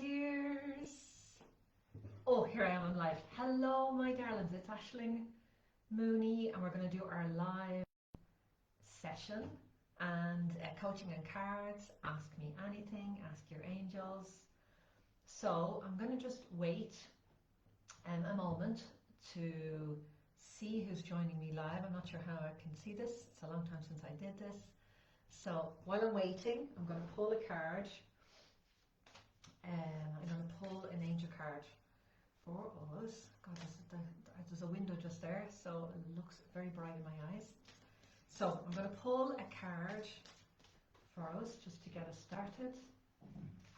dears. Oh, here I am on live. Hello, my darlings. It's Aishling Mooney, and we're going to do our live session and coaching and cards. Ask me anything, ask your angels. So I'm going to just wait a moment to see who's joining me live. I'm not sure how I can see this. It's a long time since I did this. So while I'm waiting, I'm going to pull a card. I'm going to pull an angel card for us. God, there's a window just there, so it looks very bright in my eyes. So I'm going to pull a card for us just to get us started.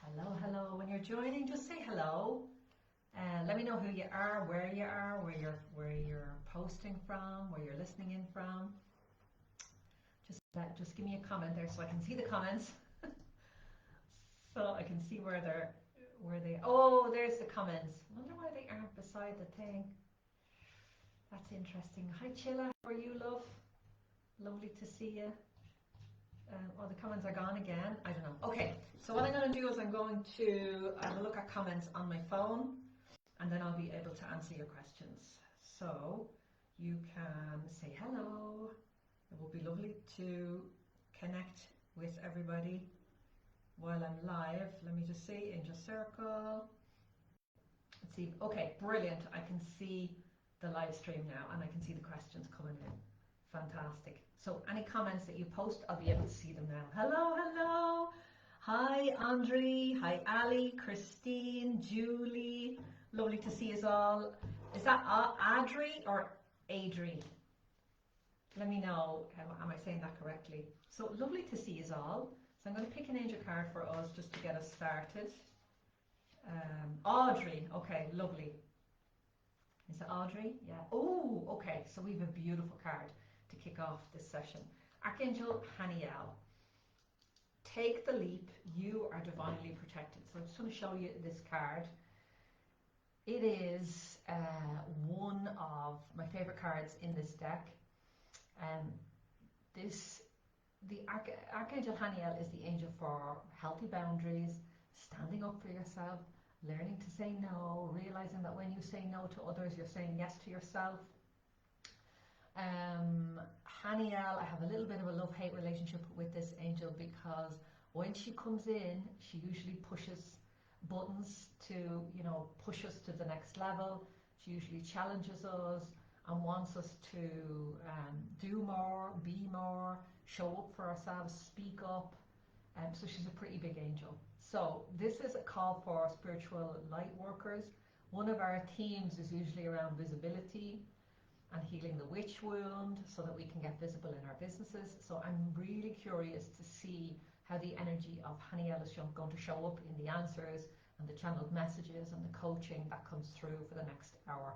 Hello, hello. When you're joining, just say hello. Let me know who you are, where you're posting from, where you're listening in from. Just give me a comment there so I can see the comments. So I can see where they. Oh, there's the comments. I wonder why they aren't beside the thing. That's interesting. Hi Chilla, how are you, love? Lovely to see you. Oh, the comments are gone again. I don't know. Okay, so what I'm going to do is I'm going to have a look at comments on my phone, and then I'll be able to answer your questions. So you can say hello. It will be lovely to connect with everybody while I'm live. Let me just see, Angel Circle. Let's see. Okay, brilliant. I can see the live stream now, and I can see the questions coming in. Fantastic. So any comments that you post, I'll be able to see them now. Hello, hello. Hi, Andre. Hi, Ali, Christine, Julie. Lovely to see us all. Is that Adri or Adri? Let me know, am I saying that correctly? So lovely to see us all. So I'm going to pick an angel card for us just to get us started. Audrey, okay, lovely. Is it Audrey? Yeah. Oh, okay, so we have a beautiful card to kick off this session. Archangel Haniel. Take the leap, you are divinely protected. So I'm just going to show you this card. It is one of my favorite cards in this deck. The Archangel Haniel is the angel for healthy boundaries, standing up for yourself, learning to say no, realizing that when you say no to others, you're saying yes to yourself. Haniel, I have a little bit of a love-hate relationship with this angel because when she comes in, she usually pushes buttons to, push us to the next level. She usually challenges us and wants us to do more, be more, show up for ourselves, speak up. So she's a pretty big angel. So this is a call for spiritual light workers. One of our themes is usually around visibility and healing the witch wound so that we can get visible in our businesses. So I'm really curious to see how the energy of Haniel is going to show up in the answers and the channeled messages and the coaching that comes through for the next hour.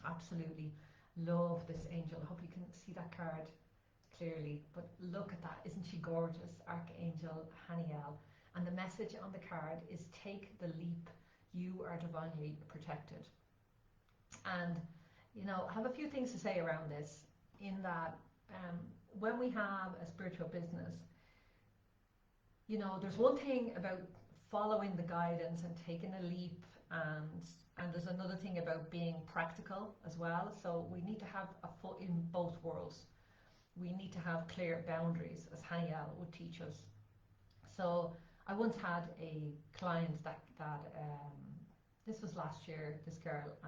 Absolutely love this angel. I hope you can see that card clearly, but look at that. Isn't she gorgeous? Archangel Haniel. And the message on the card is take the leap, you are divinely protected. And I have a few things to say around this, in that when we have a spiritual business, there's one thing about following the guidance and taking a leap, and there's another thing about being practical as well. So we need to have a foot in both worlds. We need to have clear boundaries, as Haniel would teach us. So I once had a client that this was last year, this girl,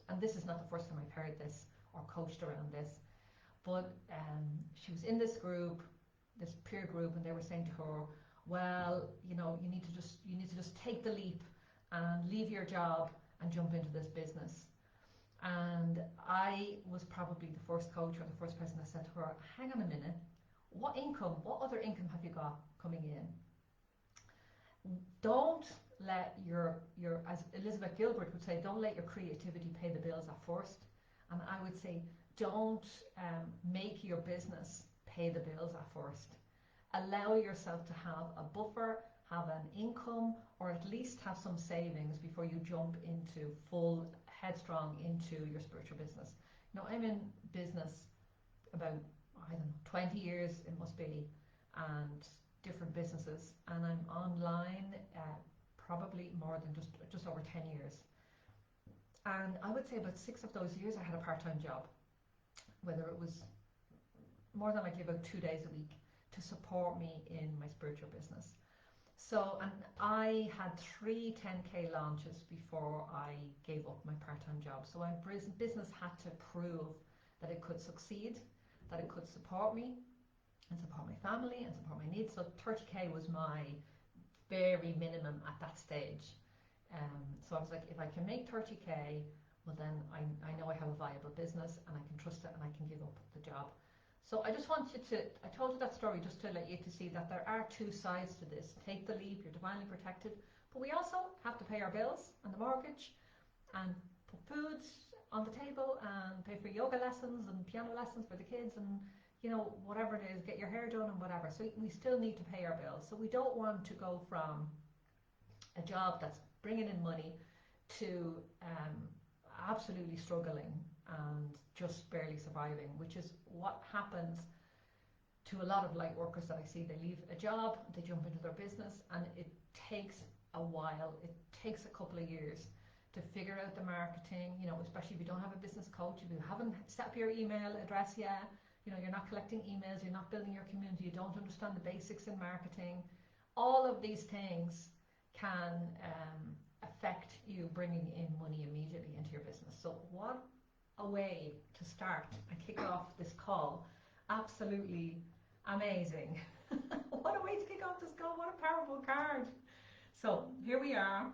and this is not the first time I've heard this or coached around this, but she was in this group, this peer group, and they were saying to her, well, you need to just take the leap and leave your job and jump into this business. And I was probably the first coach or the first person that said to her, hang on a minute, what other income have you got coming in? Don't let your as Elizabeth Gilbert would say, don't let your creativity pay the bills at first. And I would say, don't make your business pay the bills at first. Allow yourself to have a buffer, have an income, or at least have some savings before you jump into full headstrong into your spiritual business. I'm in business about, 20 years it must be, and different businesses, and I'm online probably more than just over 10 years. And I would say about 6 of those years I had a part-time job, whether it was more than likely about 2 days a week to support me in my spiritual business. So, and I had 3 10K launches before I gave up my part-time job. So my business had to prove that it could succeed, that it could support me and support my family and support my needs. So 30K was my very minimum at that stage. So I was like, if I can make 30K, well then I know I have a viable business and I can trust it and I can give up the job. So I just wanted to, I told you that story just to let you to see that there are 2 sides to this. Take the leap, you're divinely protected, but we also have to pay our bills and the mortgage and put food on the table and pay for yoga lessons and piano lessons for the kids and, you know, whatever it is, get your hair done and whatever. So we still need to pay our bills. So we don't want to go from a job that's bringing in money to absolutely struggling and just barely surviving, which is what happens to a lot of light workers that I see. They leave a job, they jump into their business, and it takes a while. It takes a couple of years to figure out the marketing, you know, especially if you don't have a business coach, if you haven't set up your email address yet, you know, you're not collecting emails, you're not building your community, you don't understand the basics in marketing. All of these things can affect you bringing in money immediately into your business. So what a way to start and kick off this call. Absolutely amazing. What a way to kick off this call. What a powerful card. So here we are.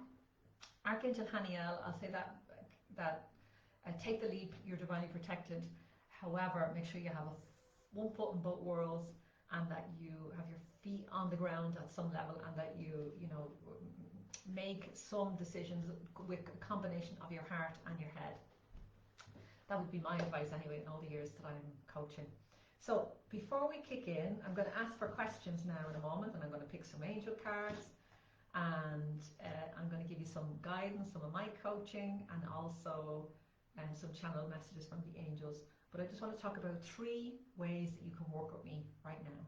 Archangel Haniel, I'll say that take the leap, you're divinely protected. However, make sure you have one foot in both worlds and that you have your feet on the ground at some level and that you know, make some decisions with a combination of your heart and your head. That would be my advice anyway in all the years that I'm coaching. So before we kick in, I'm going to ask for questions now in a moment, and I'm going to pick some angel cards, and I'm going to give you some guidance, some of my coaching, and also some channel messages from the angels. But I just want to talk about 3 ways that you can work with me right now.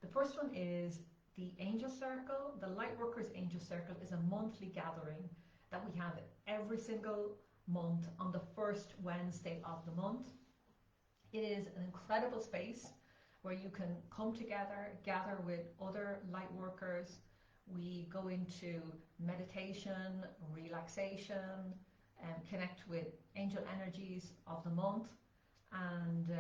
The first one is the Angel Circle. The Lightworkers Angel Circle is a monthly gathering that we have every single month on the first Wednesday of the month. It is an incredible space where you can come together, gather with other light workers. We go into meditation, relaxation, connect with angel energies of the month, and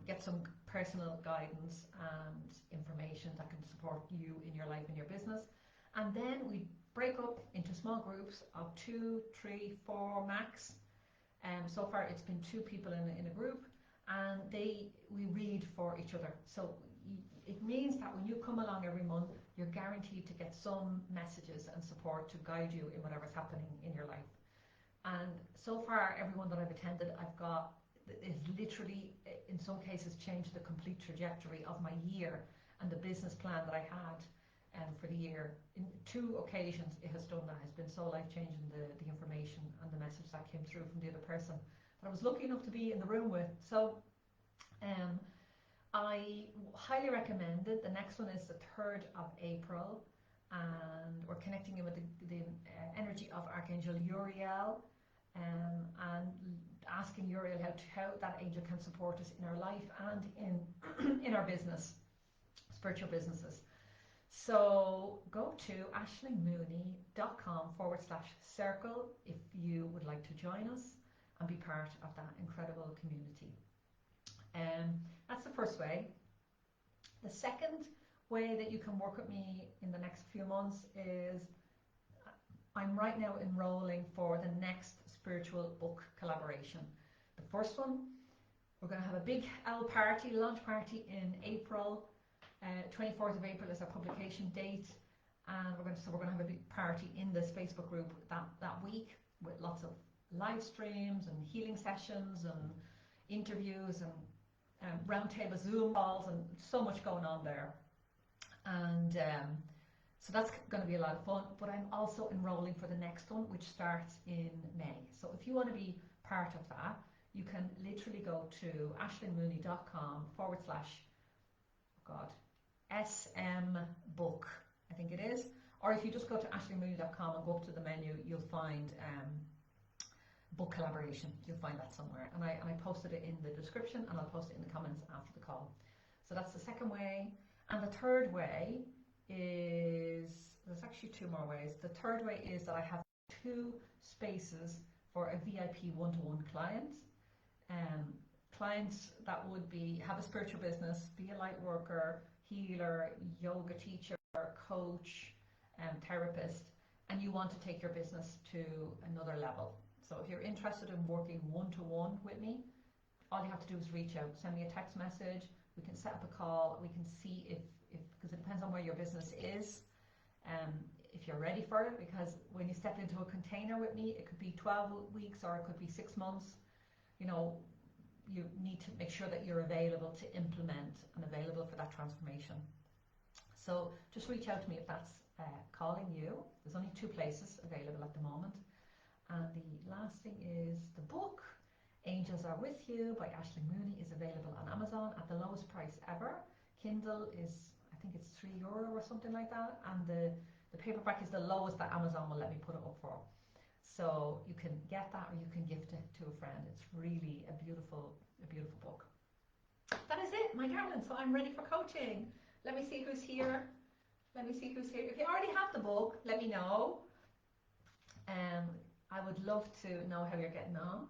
get some personal guidance and information that can support you in your life and your business. And then we break up into small groups of 2, 3, 4 max. So far it's been 2 people in a group, and we read for each other. So it means that when you come along every month, you're guaranteed to get some messages and support to guide you in whatever's happening in your life. And so far, everyone that I've attended, I've got, is literally, in some cases, changed the complete trajectory of my year and the business plan that I had for the year. In 2 occasions it has done that. It's been so life-changing, the information and the message that came through from the other person that I was lucky enough to be in the room with. So I highly recommend it. The next one is the 3rd of April, and we're connecting in with the energy of Archangel Uriel, and asking Uriel how that angel can support us in our life and in our business, spiritual businesses. So go to aishlingmooney.com/circle if you would like to join us and be part of that incredible community. That's the first way. The second way that you can work with me in the next few months is I'm right now enrolling for the next spiritual book collaboration. The first one, we're going to have a big launch party in April. 24th of April is our publication date, and we're going to have a big party in this Facebook group that week with lots of live streams and healing sessions and interviews and roundtable Zoom calls and so much going on there. And so that's going to be a lot of fun. But I'm also enrolling for the next one, which starts in May. So if you want to be part of that, you can literally go to aishlingmooney.com/SM book, I think it is, Or if you just go to aishlingmooney.com and go up to the menu, you'll find book collaboration. You'll find that somewhere. And I posted it in the description, and I'll post it in the comments after the call. So that's the second way. And the third way is, there's actually two more ways. The third way is that I have 2 spaces for a VIP one-to-one client. Clients that would have a spiritual business, be a light worker, healer, yoga teacher, coach, therapist, and you want to take your business to another level. So if you're interested in working one-to-one with me, all you have to do is reach out, send me a text message, we can set up a call, we can see if because it depends on where your business is, if you're ready for it, because when you step into a container with me, it could be 12 weeks or it could be 6 months. You know, you need to make sure that you're available to implement and available for that transformation. So just reach out to me if that's calling you. There's only 2 places available at the moment. And the last thing is the book, Angels Are With You by Aishling Mooney, is available on Amazon at the lowest price ever. Kindle is, I think it's €3 or something like that. And the paperback is the lowest that Amazon will let me put it up for. So you can get that or you can gift it to a friend. It's really a beautiful book. That is it, my darling. So I'm ready for coaching. Let me see who's here. If you already have the book, let me know. I would love to know how you're getting on.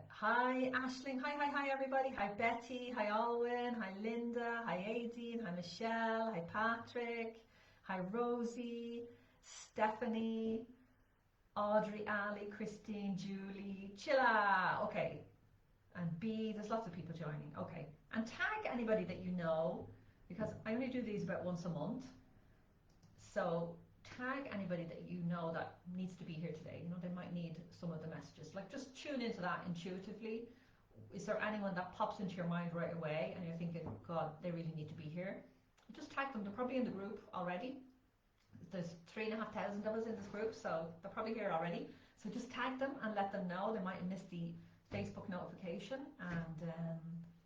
Hi Aishling, hi everybody. Hi Betty, hi Alwyn, hi Linda, hi Aideen, hi Michelle, hi Patrick, hi Rosie, Stephanie, Audrey, Ali, Christine, Julie, Chilla. Okay, and B, there's lots of people joining. Okay, and tag anybody that you know, because I only do these about once a month. So tag anybody that you know that needs to be here today. You know, they might need some of the messages. Like, just tune into that intuitively. Is there anyone that pops into your mind right away and you're thinking, God, they really need to be here? Just tag them. They're probably in the group already. There's 3,500 of us in this group, so they're probably here already. So just tag them and let them know. They might have missed the Facebook notification, and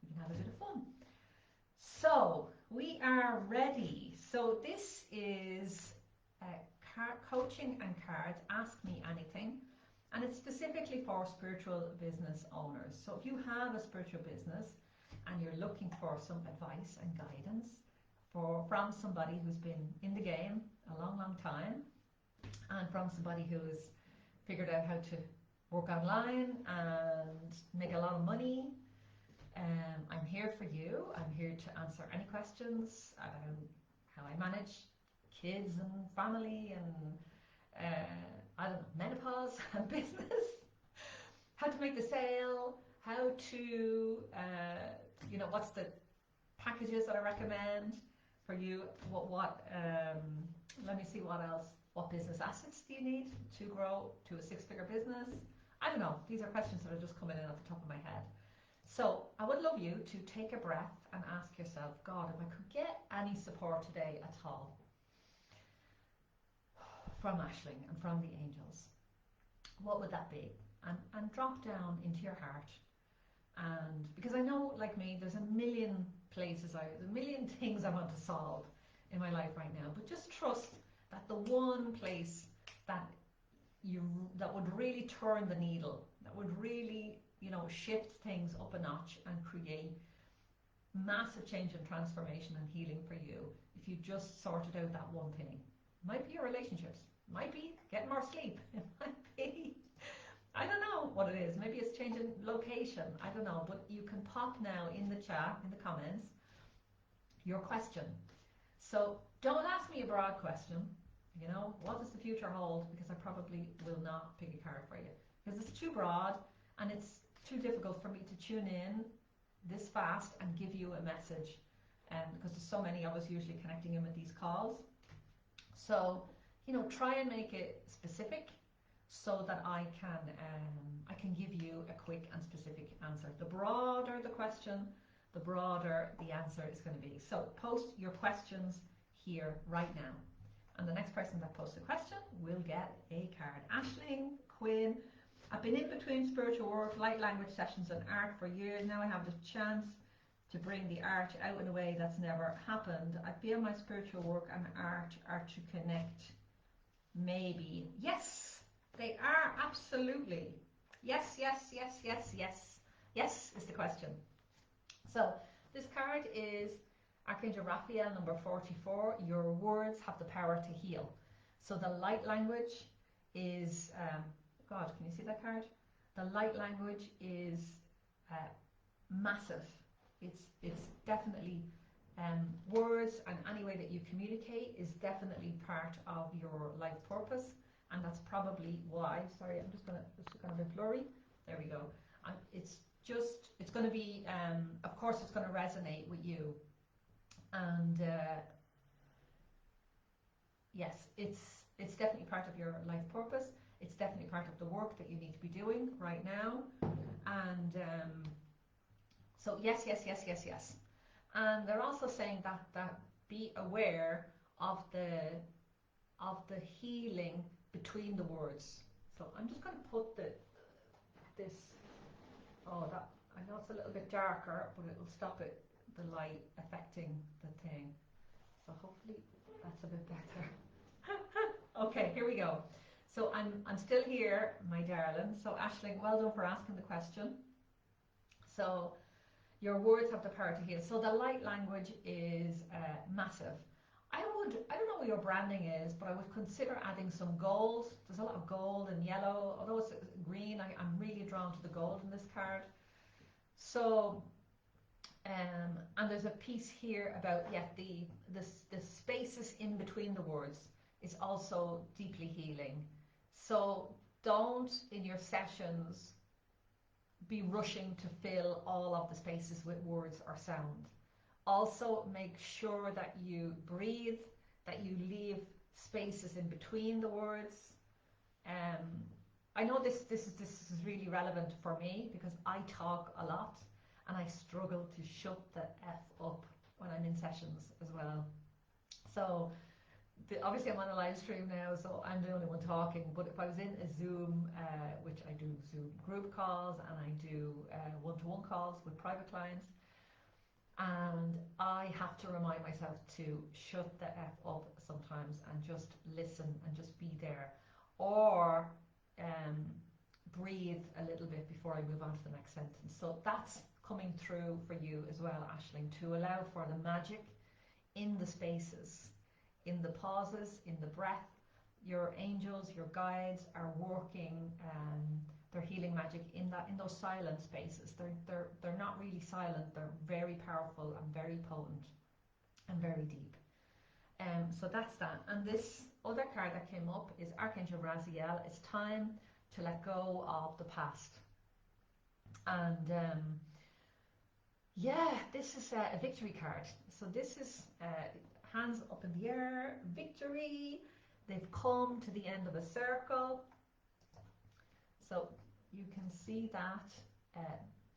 you can have a bit of fun. So we are ready. So this is coaching and cards, ask me anything, and it's specifically for spiritual business owners. So if you have a spiritual business and you're looking for some advice and guidance from somebody who's been in the game a long time, and from somebody who's figured out how to work online and make a lot of money, I'm here for you. I'm here to answer any questions about how I manage kids and family and I don't know, menopause and business, how to make the sale, how to you know, what's the packages that I recommend for you, let me see what else, what business assets do you need to grow to a 6-figure business? I don't know, these are questions that are just coming in at the top of my head. So I would love you to take a breath and ask yourself, God, if I could get any support today at all from Aishling and from the angels, what would that be? And drop down into your heart. And because I know, like me, there's a million places, a million things I want to solve in my life right now, but just trust that the one place that would really turn the needle, that would really, you know, shift things up a notch and create massive change and transformation and healing for you, if you just sorted out that one thing. It might be your relationships, it might be getting more sleep, it might be, I don't know what it is, maybe it's changing location, I don't know, but you can pop now in the chat, in the comments, your question. So don't ask me a broad question, you know, what does the future hold, because I probably will not pick a card for you, because it's too broad and it's too difficult for me to tune in this fast and give you a message, because there's so many of us usually connecting in with these calls. So, you know, try and make it specific so that I can give you a quick and specific answer. The broader the question, the broader the answer is going to be. So post your questions here right now, and the next person that posts a question will get a card. Aishling, Quinn, I've been in between spiritual work, light language sessions and art for years. Now I have the chance to bring the art out in a way that's never happened. I feel my spiritual work and art are to connect. Maybe. Yes, they are, absolutely. Yes, yes, yes, yes, yes. Yes is the question. So this card is Archangel Raphael, number 44. Your words have the power to heal. So the light language is, God, can you see that card? The light language is massive. It's definitely words, and any way that you communicate is definitely part of your life purpose, and that's probably why. Sorry, I'm just gonna a bit blurry. There we go. And it's going to be, of course, it's going to resonate with you, and yes, it's definitely part of your life purpose. It's definitely part of the work that you need to be doing right now, and so yes, yes, yes, yes, yes. And they're also saying that be aware of the healing between the words. So I'm just going to put this. Oh, that, I know it's a little bit darker, but it will stop the light affecting the thing. So hopefully that's a bit better. Okay, here we go. So I'm still here, my darling. So Aishling, well done for asking the question. So your words have the power to heal. So the light language is massive. I don't know what your branding is, but I would consider adding some gold. There's a lot of gold and yellow. Although it's green, I'm really drawn to the gold in this card. So, and there's a piece here about, yeah, the spaces in between the words is also deeply healing. So don't, in your sessions, be rushing to fill all of the spaces with words or sound. Also, make sure that you breathe, that you leave spaces in between the words. I know this is really relevant for me because I talk a lot and I struggle to shut the F up when I'm in sessions as well. So obviously I'm on a live stream now, so I'm the only one talking, but if I was in a Zoom, which I do Zoom group calls and I do one-to-one calls with private clients, and I have to remind myself to shut the F up sometimes and just listen and just be there, or breathe a little bit before I move on to the next sentence. So that's coming through for you as well, Aishling, to allow for the magic in the spaces, in the pauses, in the breath. Your angels, your guides are working their healing magic in those silent spaces. They're not really silent. They're very powerful and very potent and very deep. So that's that. And this other card that came up is Archangel Raziel. It's time to let go of the past. And yeah, this is a victory card. So this is hands up in the air, victory. They've come to the end of a circle. So you can see that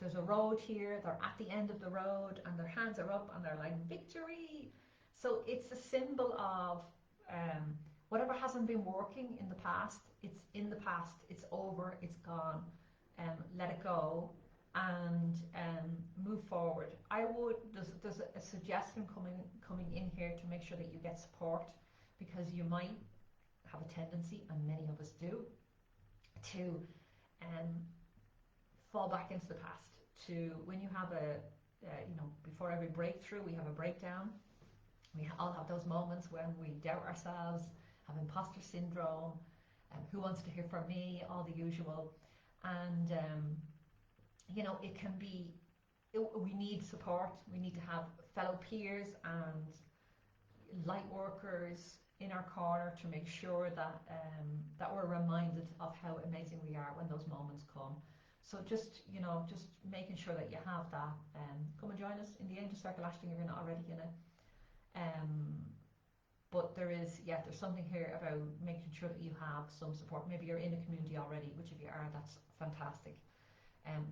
there's a road here. They're at the end of the road and their hands are up and they're like, victory. So it's a symbol of whatever hasn't been working in the past. It's in the past. It's over. It's gone. Let it go and move forward. There's a suggestion coming in here to make sure that you get support, because you might have a tendency, and many of us do, to fall back into the past. To when you have before every breakthrough we have a breakdown. We all have those moments when we doubt ourselves, have imposter syndrome, who wants to hear from me, all the usual. And it can be, we need support. We need to have fellow peers and light workers in our corner to make sure that we're reminded of how amazing we are when those moments come. So just making sure that you have that. Come and join us in the Angel Circle, Aishling, if you're not already in it. But there's something here about making sure that you have some support. Maybe you're in a community already, which if you are, that's fantastic.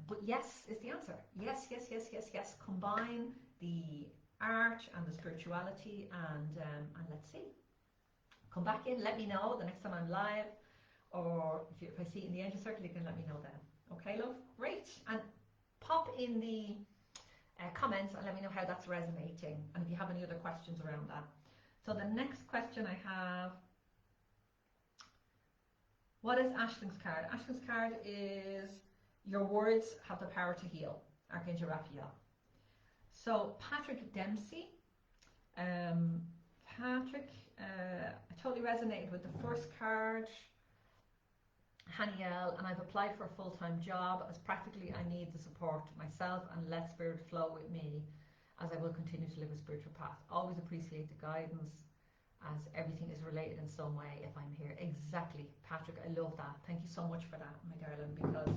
But yes is the answer. Yes, yes, yes, yes, yes. Combine the art and the spirituality, and let's see. Come back in, let me know the next time I'm live, or if I see you in the Angel Circle, you can let me know then. Okay, love? Great. And pop in the comments and let me know how that's resonating, and if you have any other questions around that. So the next question I have, what is Aisling's card? Aisling's card is your words have the power to heal, Archangel Raphael. So Patrick Dempsey, Patrick, I totally resonated with the first card, Haniel, and I've applied for a full-time job as practically I need the support myself and let spirit flow with me as I will continue to live a spiritual path. Always appreciate the guidance as everything is related in some way if I'm here. Exactly, Patrick, I love that. Thank you so much for that, my darling, because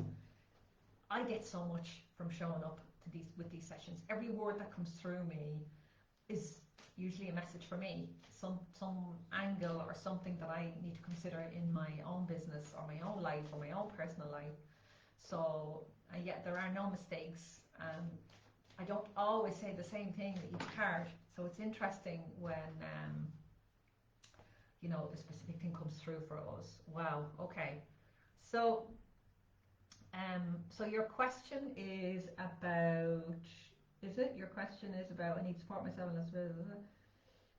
I get so much from showing up to with these sessions. Every word that comes through me is usually a message for me, some angle or something that I need to consider in my own business or my own life or my own personal life. So yet there are no mistakes, and I don't always say the same thing with each card. So it's interesting when you know, the specific thing comes through for us. Wow. Okay. So so your question is about, is it? Your question is about, I need to support myself and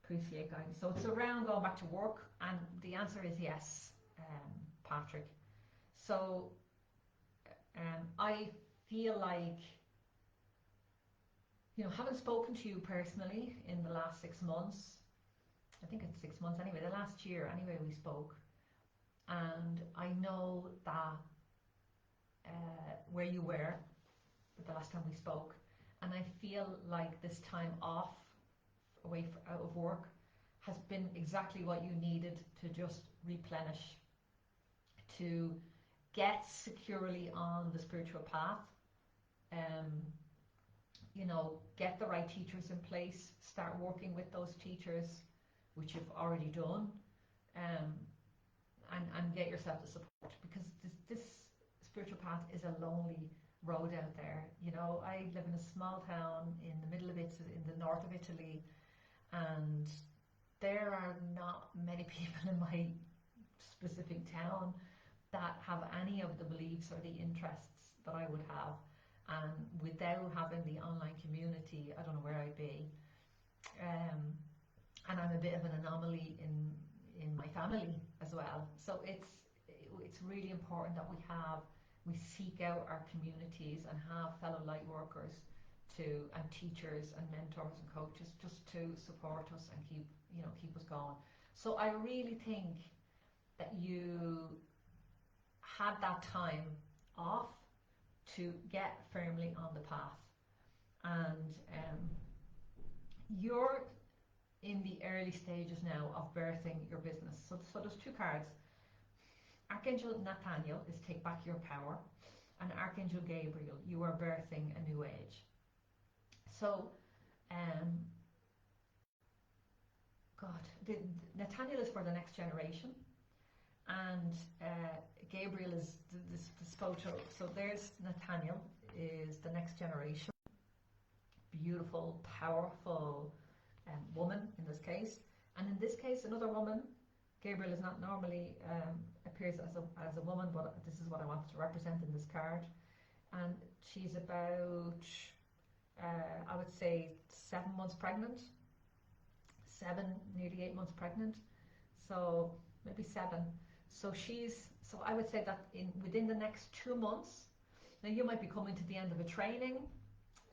appreciate guidance. So it's around going back to work, and the answer is yes, Patrick. So I feel like, you know, having spoken to you personally in the last 6 months, I think it's 6 months anyway, the last year anyway we spoke, and I know that where you were the last time we spoke, and I feel like this time off, out of work, has been exactly what you needed to just replenish, to get securely on the spiritual path, you know, get the right teachers in place, start working with those teachers, which you've already done, and get yourself the support, because this spiritual path is a lonely road out there. You know, I live in a small town in the middle of Italy, in the north of Italy, and there are not many people in my specific town that have any of the beliefs or the interests that I would have, and without having the online community, I don't know where I'd be. And I'm a bit of an anomaly in my family as well. So it's really important that we seek out our communities and have fellow light workers and teachers and mentors and coaches just to support us and keep us going. So I really think that you had that time off to get firmly on the path, and you're in the early stages now of birthing your business. So there's two cards. Archangel Nathaniel is take back your power, and Archangel Gabriel, you are birthing a new age. So Nathaniel is for the next generation, and Gabriel is this photo. So there's Nathaniel, is the next generation, beautiful, powerful woman in this case, and in this case another woman. Gabriel is not normally appears as a woman, but this is what I wanted to represent in this card, and she's about I would say 7 months pregnant, nearly 8 months pregnant, so maybe 7. So I would say that within the next 2 months, now you might be coming to the end of a training.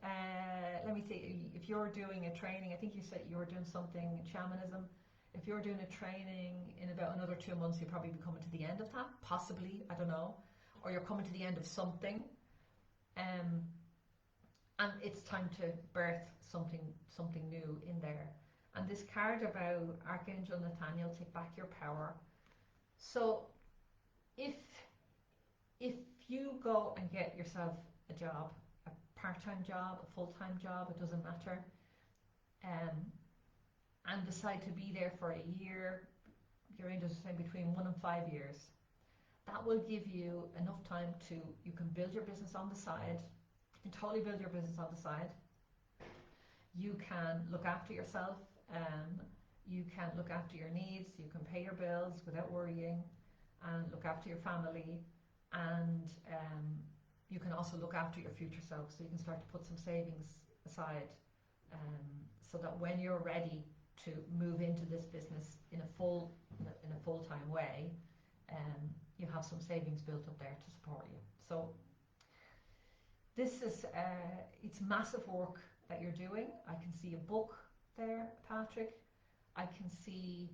Let me see, if you're doing a training, I think you said you were doing something in shamanism. If you're doing a training in about another 2 months, you'll probably be coming to the end of that, possibly, I don't know, or you're coming to the end of something, and it's time to birth something new in there. And this card about Archangel Nathaniel, take back your power. So if you go and get yourself a job, a part-time job, a full-time job, it doesn't matter, and decide to be there for a year, your angels are saying between 1 and 5 years, that will give you enough time you can build your business on the side. You can totally build your business on the side. You can look after yourself, you can look after your needs, you can pay your bills without worrying, and look after your family, and you can also look after your future self, so you can start to put some savings aside, um, so that when you're ready to move into this business in a full-time way, you have some savings built up there to support you. So this is it's massive work that you're doing. I can see a book there, Patrick. I can see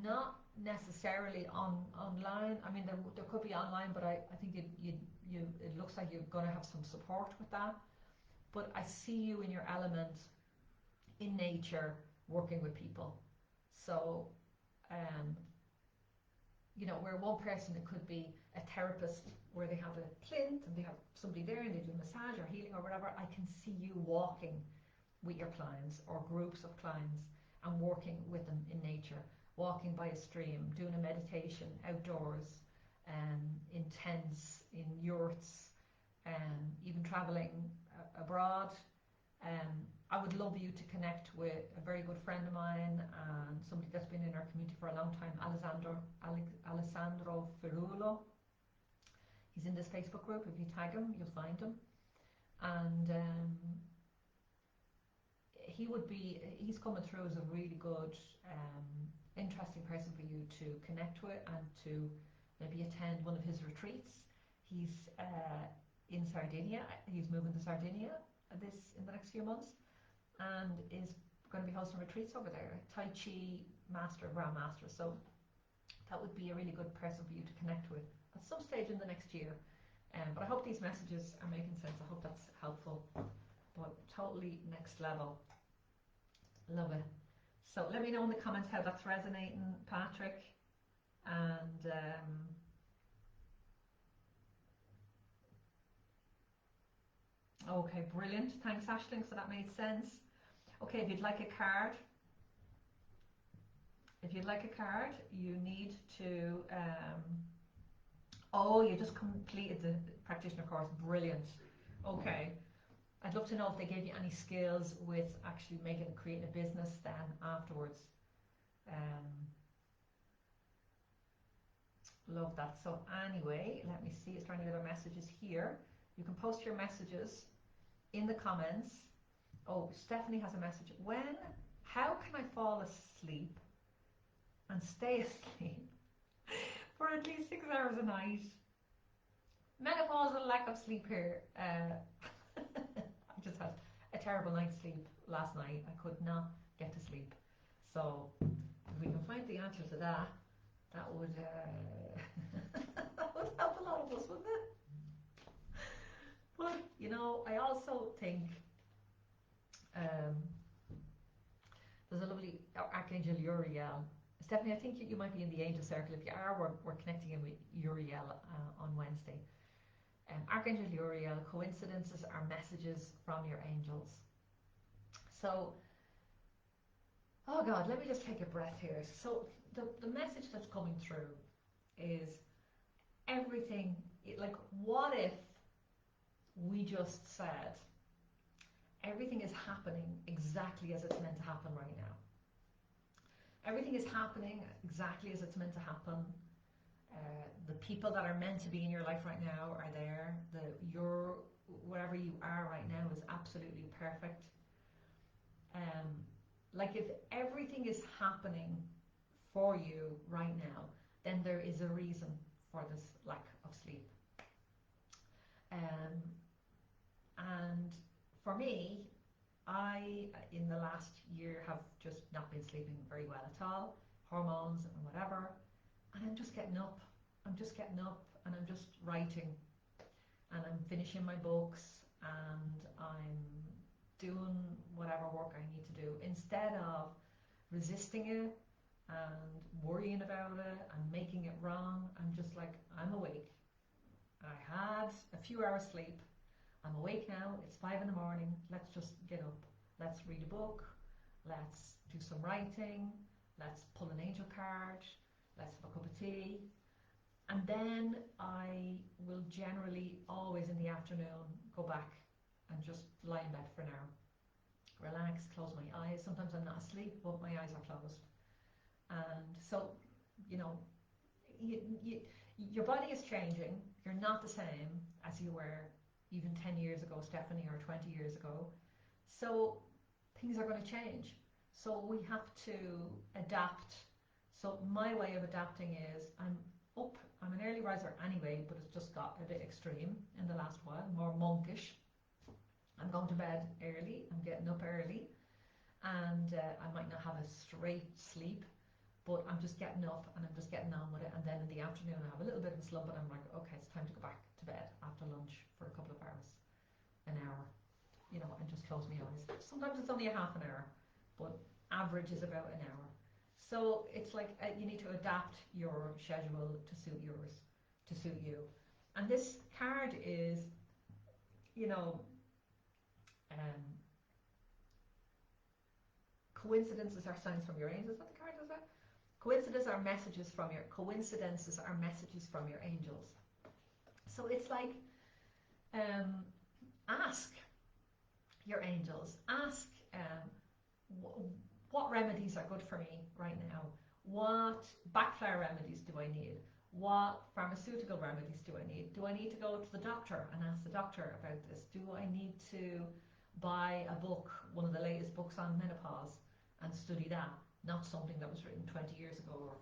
not necessarily online. I mean, there could be online, but I think it looks like you're going to have some support with that. But I see you in your element, in nature, working with people. So, you know, where one person, it could be a therapist where they have a plinth and they have somebody there and they do massage or healing or whatever. I can see you walking with your clients or groups of clients and working with them in nature, walking by a stream, doing a meditation outdoors, in tents, in yurts, even traveling abroad. I would love you to connect with a very good friend of mine and somebody that's been in our community for a long time, Alessandro Ferrulo. He's in this Facebook group. If you tag him, you'll find him. And he's coming through as a really good, interesting person for you to connect with and to maybe attend one of his retreats. He's in Sardinia. He's moving to Sardinia in the next few months, and is going to be hosting retreats over there. Tai Chi master, Grand master. So that would be a really good person for you to connect with at some stage in the next year. But I hope these messages are making sense. I hope that's helpful. But totally next level. Love it. So let me know in the comments how that's resonating, Patrick. And okay, brilliant. Thanks, Aishling. So that made sense. Okay, if you'd like a card, you need to. Oh, you just completed the practitioner course. Brilliant. Okay. I'd love to know if they gave you any skills with actually creating a business then afterwards. Love that. So anyway, let me see. Is there any other messages here? You can post your messages in the comments. Oh, Stephanie has a message. How can I fall asleep and stay asleep for at least 6 hours a night? Menopausal lack of sleep here. I just had a terrible night's sleep last night. I could not get to sleep. So if we can find the answer to that, that would that would help a lot of us, wouldn't it? But you know, I also think there's a lovely Archangel Uriel. Stephanie, I think you might be in the angel circle. If you are, we're connecting in with Uriel on Wednesday. Archangel Uriel, coincidences are messages from your angels. So, oh God, let me just take a breath here. So the message that's coming through is everything, like what if we just said everything is happening exactly as it's meant to happen right now. Everything is happening exactly as it's meant to happen. The people that are meant to be in your life right now are there. Wherever you are right now is absolutely perfect. Like if everything is happening for you right now, then there is a reason for this lack of sleep. And for me, I, in the last year, have just not been sleeping very well at all. Hormones and whatever. And I'm just getting up. I'm just writing. And I'm finishing my books. And I'm doing whatever work I need to do. Instead of resisting it and worrying about it and making it wrong, I'm just like, I'm awake. I had a few hours sleep. I'm awake now. It's 5 in the morning. Let's just get up. Let's read a book. Let's do some writing. Let's pull an angel card. Let's have a cup of tea. And then I will generally always in the afternoon go back and just lie in bed for an hour. Relax, close my eyes. Sometimes I'm not asleep, but my eyes are closed. And so, you know, your body is changing. You're not the same as you were even 10 years ago, Stephanie, or 20 years ago. So things are going to change. So we have to adapt. So my way of adapting is I'm an early riser anyway, but it's just got a bit extreme in the last while, more monkish. I'm going to bed early, I'm getting up early, and I might not have a straight sleep, but I'm just getting up and I'm just getting on with it. And then in the afternoon I have a little bit of a slump and I'm like, okay, it's time to go back to bed after lunch for a couple of hours, an hour, and just close my eyes. Sometimes it's only a half an hour, but average is about an hour. So it's like you need to adapt your schedule to suit yours, to suit you. And this card is, coincidences are signs from your angels. What the card does that? Coincidences are messages from your angels. So it's like, ask your angels. Ask what remedies are good for me right now. What backfire remedies do I need? What pharmaceutical remedies do I need? Do I need to go to the doctor and ask the doctor about this? Do I need to buy a book, one of the latest books on menopause, and study that? Not something that was written 20 years ago, or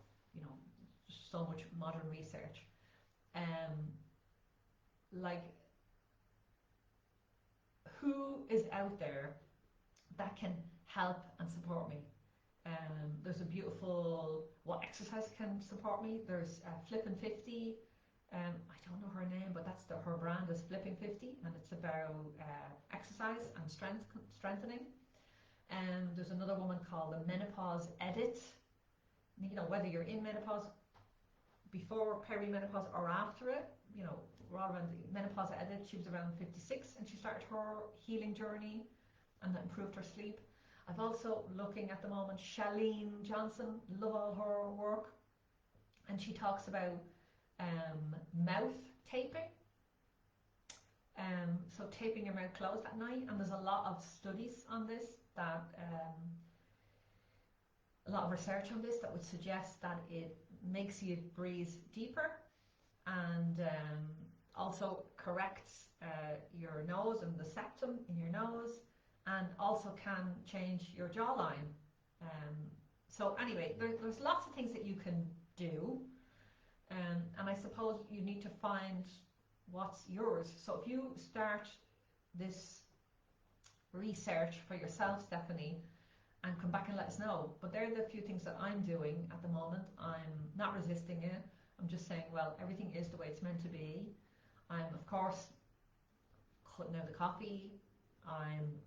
so much modern research. Like, who is out there that can help and support me? There's a beautiful, what exercise can support me? There's Flippin' 50. I don't know her name, but that's her brand is Flipping 50, and it's about exercise and strengthening. There's another woman called the Menopause Edit. Whether you're in menopause, before perimenopause, or after it, rather than the Menopause Edit. She was around 56 and she started her healing journey, and that improved her sleep. I'm also looking at the moment Shalene Johnson, love all her work, and she talks about mouth taping. So taping your mouth closed at night, and there's a lot of studies on this, that a lot of research on this that would suggest that it makes you breathe deeper, and also corrects your nose and the septum in your nose, and also can change your jawline. So anyway, there's lots of things that you can do, and I suppose you need to find what's yours. So if you start this research for yourself, Stephanie, and come back and let us know. But they're the few things that I'm doing at the moment. I'm not resisting it. I'm just saying, well, everything is the way it's meant to be. I'm, of course, cutting out the coffee. I'm,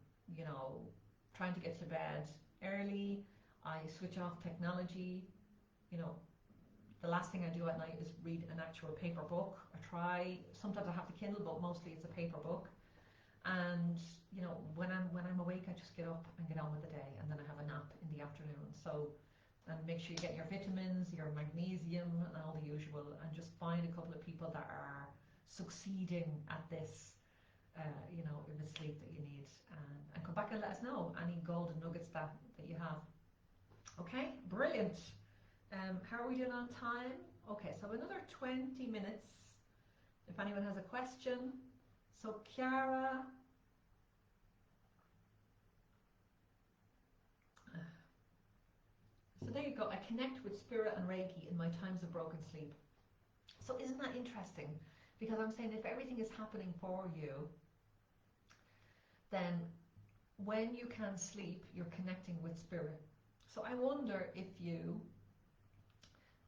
trying to get to bed early. I switch off technology. The last thing I do at night is read an actual paper book. Sometimes I have the Kindle, but mostly it's a paper book. And when I'm awake, I just get up and get on with the day, and then I have a nap in the afternoon. So, and make sure you get your vitamins, your magnesium, and all the usual, and just find a couple of people that are succeeding at this, in the sleep that you need, and come back and let us know any golden nuggets that you have. Okay, brilliant. How are we doing on time? Okay, so another 20 minutes if anyone has a question. So Chiara, so there you go. I connect with spirit and Reiki in my times of broken sleep. So isn't that interesting? Because I'm saying if everything is happening for you, then when you can sleep, you're connecting with spirit. So I wonder if you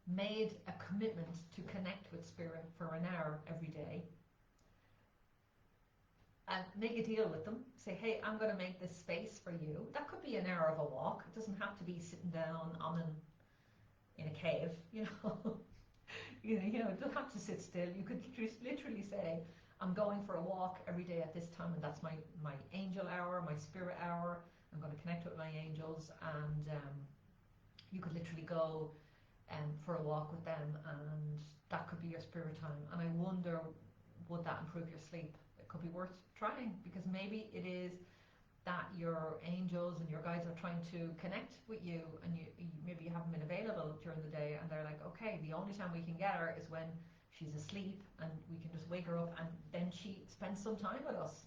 made a commitment to connect with spirit for an hour every day, and make a deal with them. Say, hey, I'm going to make this space for you. That could be an hour of a walk. It doesn't have to be sitting down in a cave, you don't have to sit still. You could just literally say, I'm going for a walk every day at this time, and that's my angel hour, my spirit hour. I'm going to connect with my angels, and you could literally go for a walk with them, and that could be your spirit time. And I wonder, would that improve your sleep? It could be worth trying, because maybe it is that your angels and your guides are trying to connect with you, and maybe you haven't been available during the day, and they're like, okay, the only time we can get her is when she's asleep, and we can just wake her up, and then she spends some time with us.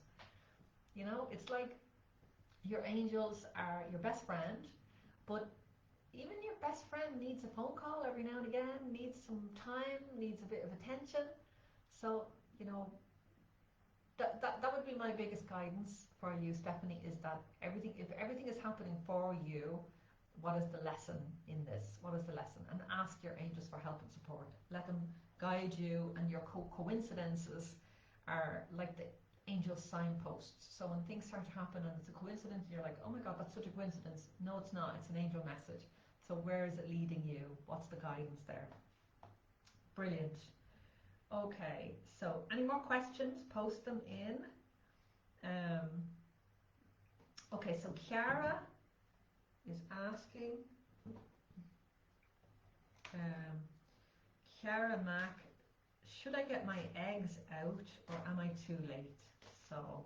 It's like Your angels are your best friend, but even your best friend needs a phone call every now and again, needs some time, needs a bit of attention. So, you know, that would be my biggest guidance for you, Stephanie, is that if everything is happening for you, what is the lesson in this? What is the lesson? And ask your angels for help and support. Let them guide you, and your coincidences are like the angel signposts. So when things start to happen and it's a coincidence, you're like, oh my God, that's such a coincidence. No, it's not. It's an angel message. So where is it leading you? What's the guidance there? Brilliant. Okay, so any more questions? Post them in. Okay, so Chiara is asking, Chiara Mac, should I get my eggs out or am I too late? So,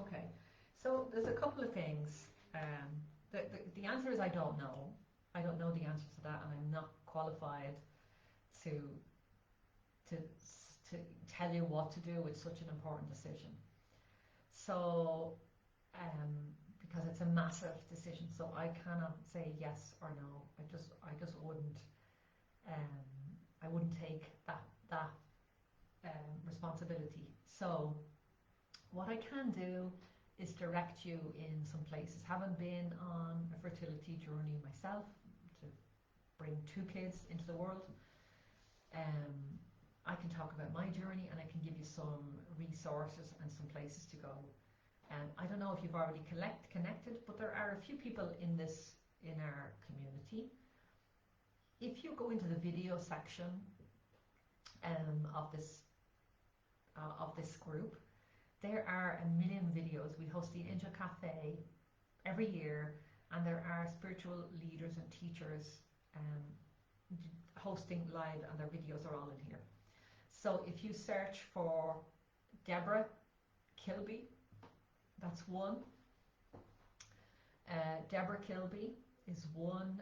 okay, so there's a couple of things. The answer is I don't know. I don't know the answer to that, and I'm not qualified to to to tell you what to do with such an important decision. So, because it's a massive decision, so I cannot say yes or no. I just wouldn't. I wouldn't take that responsibility. So, what I can do is direct you in some places. Having been on a fertility journey myself to bring 2 kids into the world, I can talk about my journey and I can give you some resources and some places to go. I don't know if you've already connected, but there are a few people in our community. If you go into the video section of this group, there are a million videos. We host the Angel Cafe every year, and there are spiritual leaders and teachers hosting live, and their videos are all in here. So if you search for Deborah Kilby, that's one. Deborah Kilby is one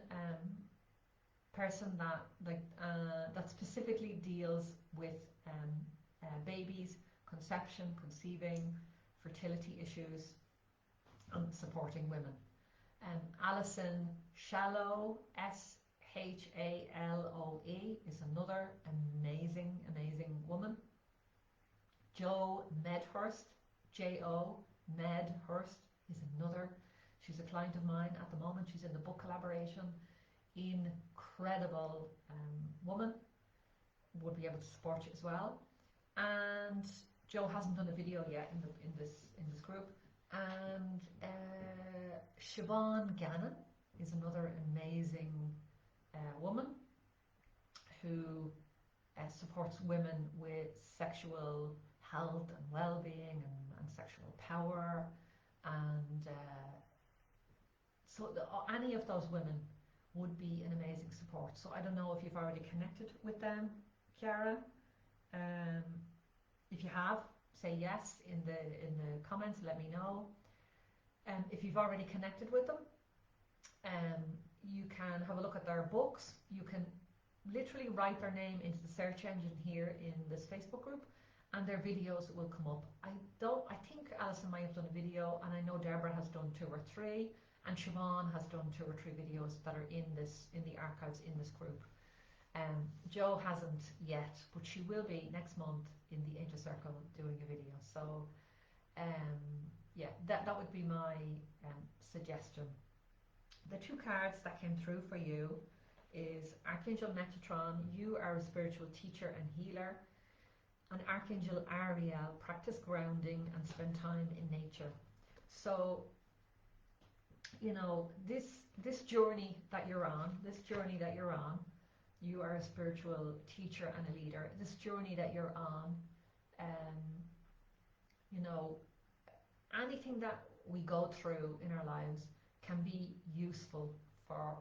person that specifically deals with babies, conception, conceiving, fertility issues, and supporting women. Alison Shallow, Shaloe, is another amazing woman. Jo Medhurst, J-O Medhurst, is another. She's a client of mine at the moment. She's in the book collaboration. Incredible woman. Would be able to support you as well. And Jo hasn't done a video yet in this group. And Siobhan Gannon is another amazing woman who supports women with sexual health and well-being and sexual power, and so any of those women would be an amazing support. So I don't know if you've already connected with them, Chiara. If you have, say yes in the comments. Let me know. If you've already connected with them, you can have a look at their books. You can literally write their name into the search engine here in this Facebook group, and their videos will come up. I think Alison might have done a video, and I know Deborah has done 2 or 3, and Siobhan has done 2 or 3 videos that are in the archives in this group. Jo hasn't yet, but she will be next month in the Angel Circle doing a video. So yeah, that would be my suggestion. The 2 cards that came through for you is Archangel Metatron. You are a spiritual teacher and healer. And Archangel Ariel, practice grounding and spend time in nature. So, you know, this journey that you're on, you are a spiritual teacher and a leader. This journey that you're on, you know, anything that we go through in our lives can be useful for,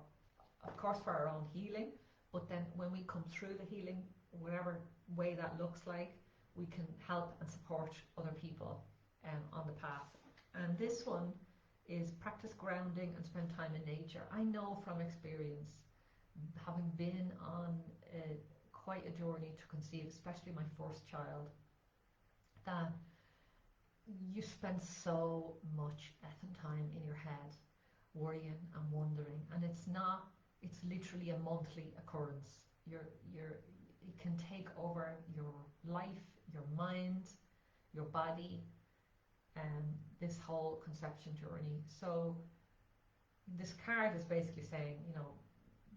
of course, for our own healing, but then when we come through the healing, whatever way that looks like, we can help and support other people on the path. And this one is practice grounding and spend time in nature. I know from experience, having been on quite a journey to conceive, especially my first child, that you spend so much effing time in your head worrying and wondering, and it's literally a monthly occurrence. It can take over your life, your mind, your body, this whole conception journey. So this card is basically saying,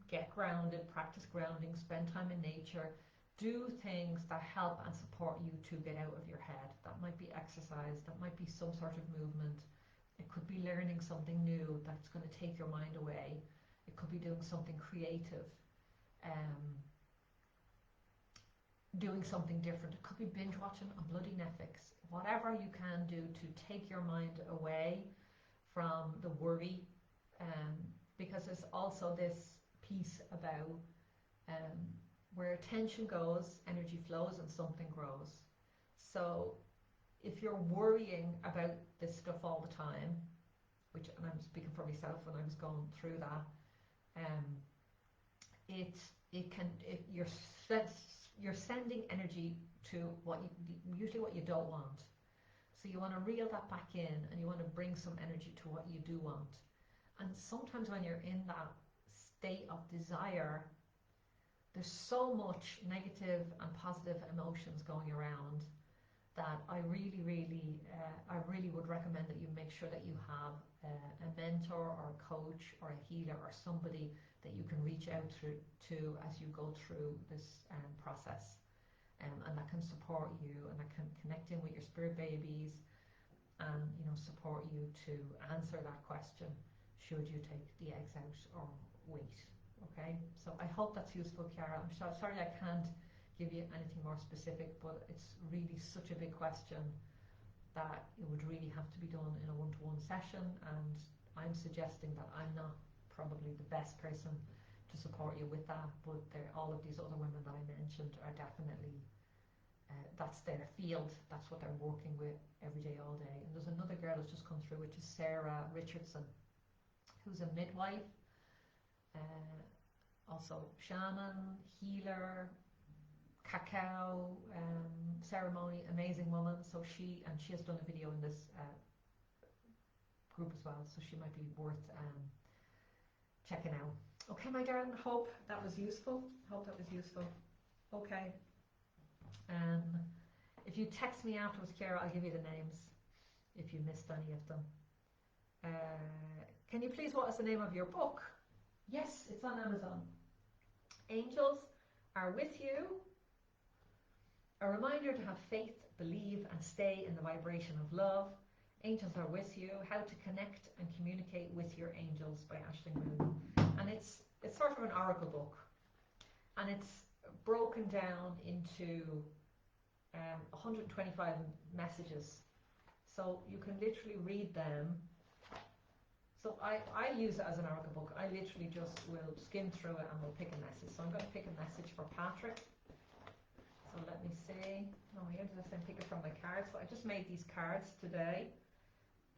get grounded, practice grounding, spend time in nature, do things that help and support you to get out of your head. That might be exercise, that might be some sort of movement. It could be learning something new that's going to take your mind away. It could be doing something creative, doing something different. It could be binge watching a bloody Netflix. Whatever you can do to take your mind away from the worry, because there's also this piece about where attention goes, energy flows and something grows. So if you're worrying about this stuff all the time, and I'm speaking for myself when I was going through that, you're sending energy to usually what you don't want. So you want to reel that back in, and you want to bring some energy to what you do want. And sometimes when you're in that state of desire, there's so much negative and positive emotions going around that I really would recommend that you make sure that you have a mentor or a coach or a healer or somebody that you can reach out to as you go through this process, and that can support you, and that can connect in with your spirit babies, and support you to answer that question: should you take the eggs out or wait? Okay, so I hope that's useful, Chiara. I'm sorry I can't give you anything more specific, but it's really such a big question that it would really have to be done in a one-to-one session, and I'm suggesting that I'm not probably the best person to support you with that, but all of these other women that I mentioned are definitely, that's their field, that's what they're working with every day, all day. And there's another girl that's just come through, which is Sarah Richardson, who's a midwife, also shaman, healer, cacao ceremony, amazing woman. So she has done a video in this group as well, so she might be worth checking out. Okay, my darling, hope that was useful. Okay, if you text me afterwards, Chiara, I'll give you the names if you missed any of them. Can you please, what is the name of your book? Yes, it's on Amazon. Angels Are With You. A reminder to have faith, believe, and stay in the vibration of love. Angels Are With You. How to Connect and Communicate with Your Angels by Aishling Mooney. And it's sort of an oracle book. And it's broken down into 125 messages. So you can literally read them. So I use it as an oracle book. I literally just will skim through it and we'll pick a message. So I'm going to pick a message for Patrick. So let me see. Oh, here did I say pick it from my cards? So I just made these cards today.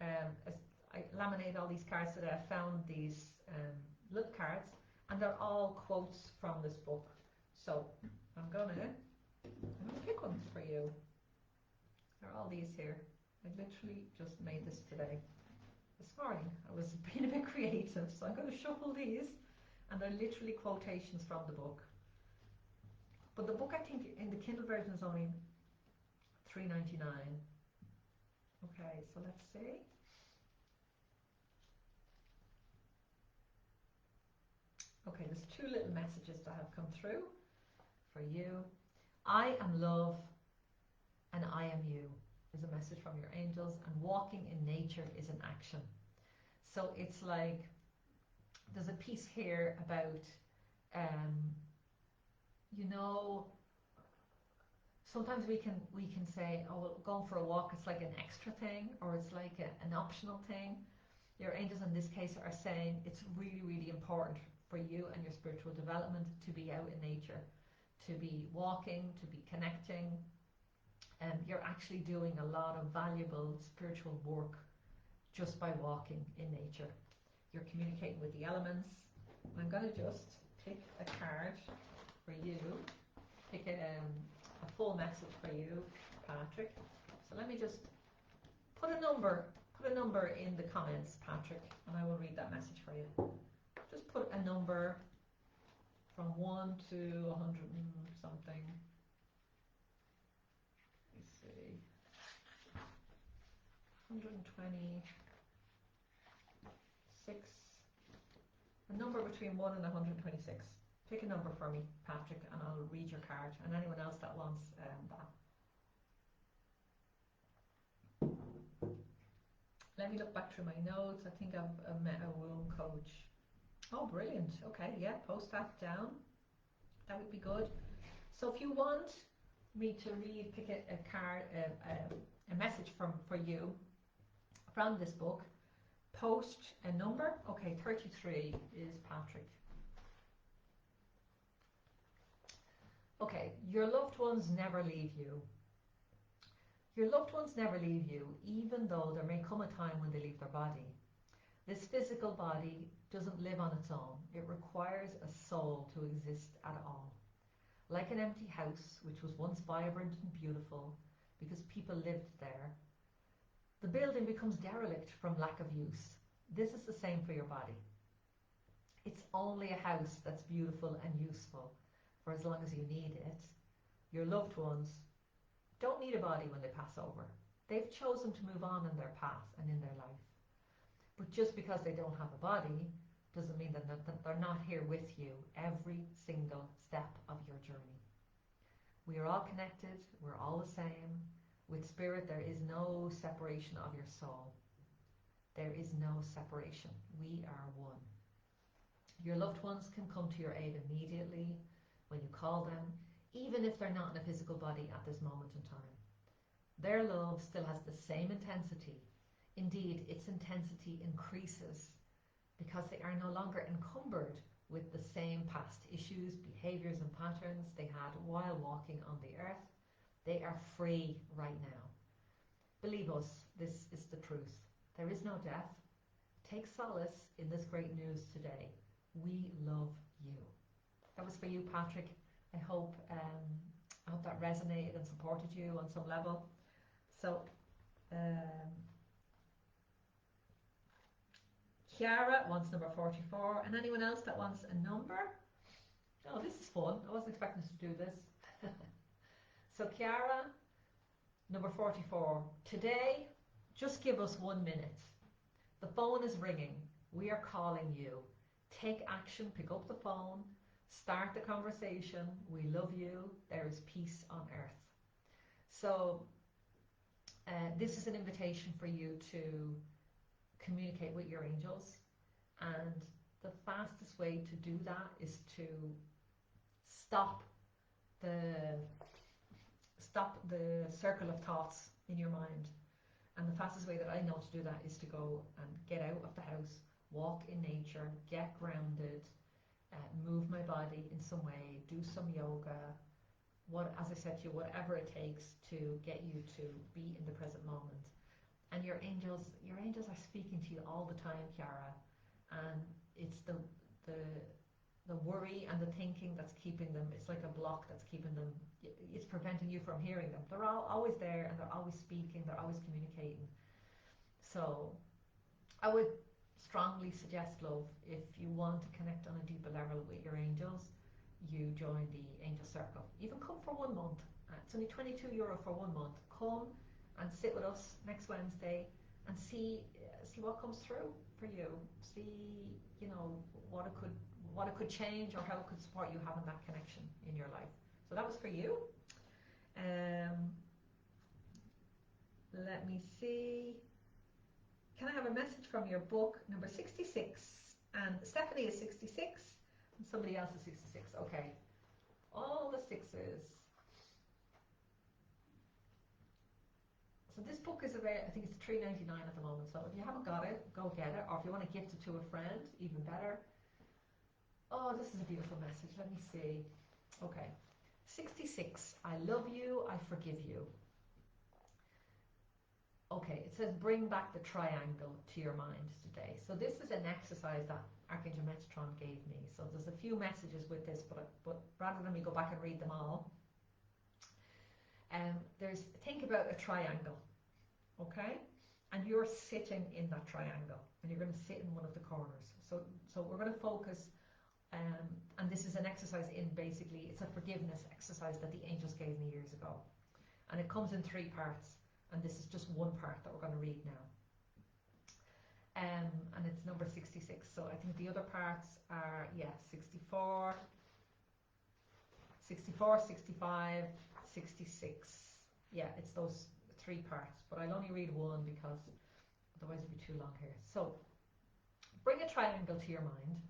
I laminated all these cards today. I found these little cards, and they're all quotes from this book. So I'm gonna pick one for you. There are all these here. I literally just made this today. This morning I was being a bit creative, so I'm going to shuffle these, and they're literally quotations from the book. But the book, I think, in the Kindle version is only $3.99. Okay, so let's see. Okay, there's two little messages that have come through for you. I am love and I am you is a message from your angels, and walking in nature is an action. So it's like there's a piece here about sometimes we can say, oh, well, going for a walk, it's like an extra thing, or it's like an optional thing. Your angels in this case are saying it's really, really important for you and your spiritual development to be out in nature, to be walking, to be connecting. You're actually doing a lot of valuable spiritual work just by walking in nature. You're communicating with the elements. I'm going to just pick a card for you, pick a full message for you, Patrick. So let me just put a number in the comments, Patrick, and I will read that message for you. Just put a number from 1 to 100 and something. Let's see. 126. A number between 1 and 126. Pick a number for me, Patrick, and I'll read your card. And anyone else that wants that. Let me look back through my notes. I think I've met a womb coach. Oh, brilliant. Okay, yeah, post that down. That would be good. So if you want me to read, pick a card, a message for you from this book, post a number. Okay, 33 is Patrick. Okay, your loved ones never leave you. Your loved ones never leave you, even though there may come a time when they leave their body. This physical body doesn't live on its own. It requires a soul to exist at all. Like an empty house, which was once vibrant and beautiful because people lived there, the building becomes derelict from lack of use. This is the same for your body. It's only a house that's beautiful and useful for as long as you need it. Your loved ones don't need a body when they pass over. They've chosen to move on in their path and in their life. But just because they don't have a body doesn't mean that they're not here with you every single step of your journey. We are all connected. We're all the same. With spirit, there is no separation of your soul. There is no separation. We are one. Your loved ones can come to your aid immediately when you call them, even if they're not in a physical body at this moment in time. Their love still has the same intensity. Indeed, its intensity increases because they are no longer encumbered with the same past issues, behaviors and patterns they had while walking on the earth. They are free right now. Believe us, this is the truth. There is no death. Take solace in this great news today. We love you. That was for you, Patrick. I hope that resonated and supported you on some level. So, Chiara wants number 44, and anyone else that wants a number? Oh, this is fun. I wasn't expecting to do this. So, Chiara, number 44. Today, just give us 1 minute. The phone is ringing. We are calling you. Take action. Pick up the phone. Start the conversation. We love you. There is peace on earth. So, this is an invitation for you to communicate with your angels, and the fastest way to do that is to stop the circle of thoughts in your mind. And the fastest way that I know to do that is to go and get out of the house, walk in nature, get grounded, move my body in some way, do some yoga, as I said to you, whatever it takes to get you to be in the present moment. And your angels are speaking to you all the time, Chiara, and it's the worry and the thinking that's keeping them. It's like a block that's keeping them. It's preventing you from hearing them. They're always there, and they're always speaking. They're always communicating. So, I would strongly suggest, love, if you want to connect on a deeper level with your angels, you join the Angel Circle. Even come for 1 month. It's only €22 for 1 month. Come and sit with us next Wednesday and see what comes through for you. See, what it could change or how it could support you having that connection in your life. So that was for you. Let me see. Can I have a message from your book, number 66? And Stephanie is 66, and somebody else is 66. Okay. All the sixes. So this book is available, I think it's $3.99 at the moment. So if you haven't got it, go get it. Or if you want to gift it to a friend, even better. Oh, this is a beautiful message. Let me see. Okay. 66. I love you. I forgive you. Okay, it says bring back the triangle to your mind today. So this is an exercise that Archangel Metatron gave me. So there's a few messages with this, but rather than me go back and read them all, think about a triangle, okay? And you're sitting in that triangle, and you're going to sit in one of the corners. So we're going to focus, and this is an exercise in, basically, it's a forgiveness exercise that the angels gave me years ago. And it comes in 3 parts, and this is just one part that we're going to read now. And it's number 66. So I think the other parts are, 64, 65, 66. Yeah, it's those 3 parts, but I'll only read one because otherwise it'd be too long here. So bring a triangle to your mind.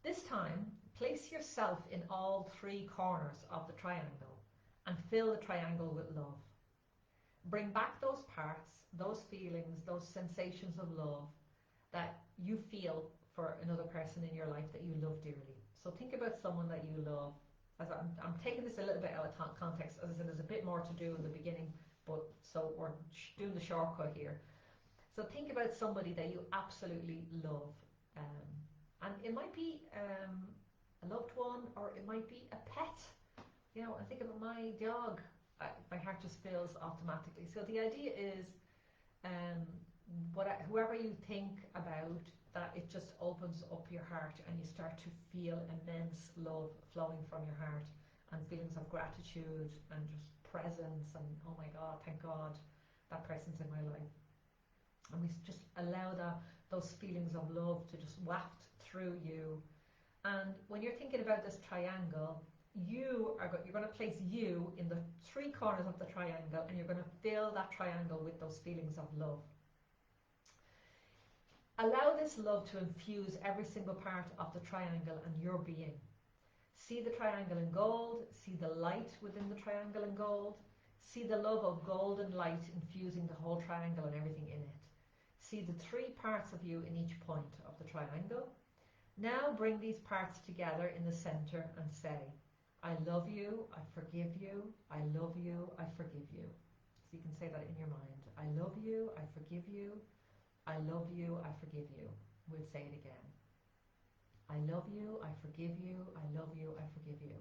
This time, place yourself in all 3 corners of the triangle and fill the triangle with love. Bring back those parts, those feelings, those sensations of love that you feel for another person in your life that you love dearly. So think about someone that you love. As I'm taking this a little bit out of context, as I said, there's a bit more to do in the beginning, but so we're doing the shortcut here. So think about somebody that you absolutely love, and it might be a loved one, or it might be a pet. You know, I think about my dog. My heart just fills automatically. So the idea is, whoever you think about, that it just opens up your heart and you start to feel immense love flowing from your heart, and feelings of gratitude and just presence, and oh my God, thank God that person's in my life. And we just allow those feelings of love to just waft through you. And when you're thinking about this triangle, you're going to place you in the 3 corners of the triangle, and you're going to fill that triangle with those feelings of love. Allow this love to infuse every single part of the triangle and your being. See the triangle in gold, see the light within the triangle in gold, see the love of golden light infusing the whole triangle and everything in it. See the 3 parts of you in each point of the triangle. Now bring these parts together in the center and say, I love you, I forgive you, I love you, I forgive you. So you can say that in your mind. I love you, I forgive you, I love you, I forgive you. We'll say it again. I love you, I forgive you, I love you, I forgive you.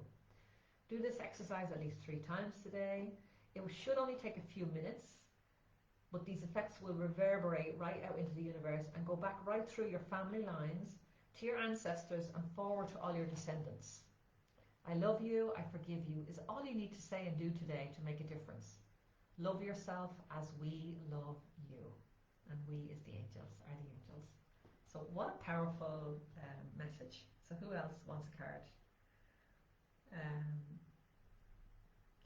Do this exercise at least 3 times today. It should only take a few minutes, but these effects will reverberate right out into the universe and go back right through your family lines, to your ancestors, and forward to all your descendants. I love you, I forgive you is all you need to say and do today to make a difference. Love yourself as we love you. And we is the angels, are the angels. So what a powerful message. So who else wants a card?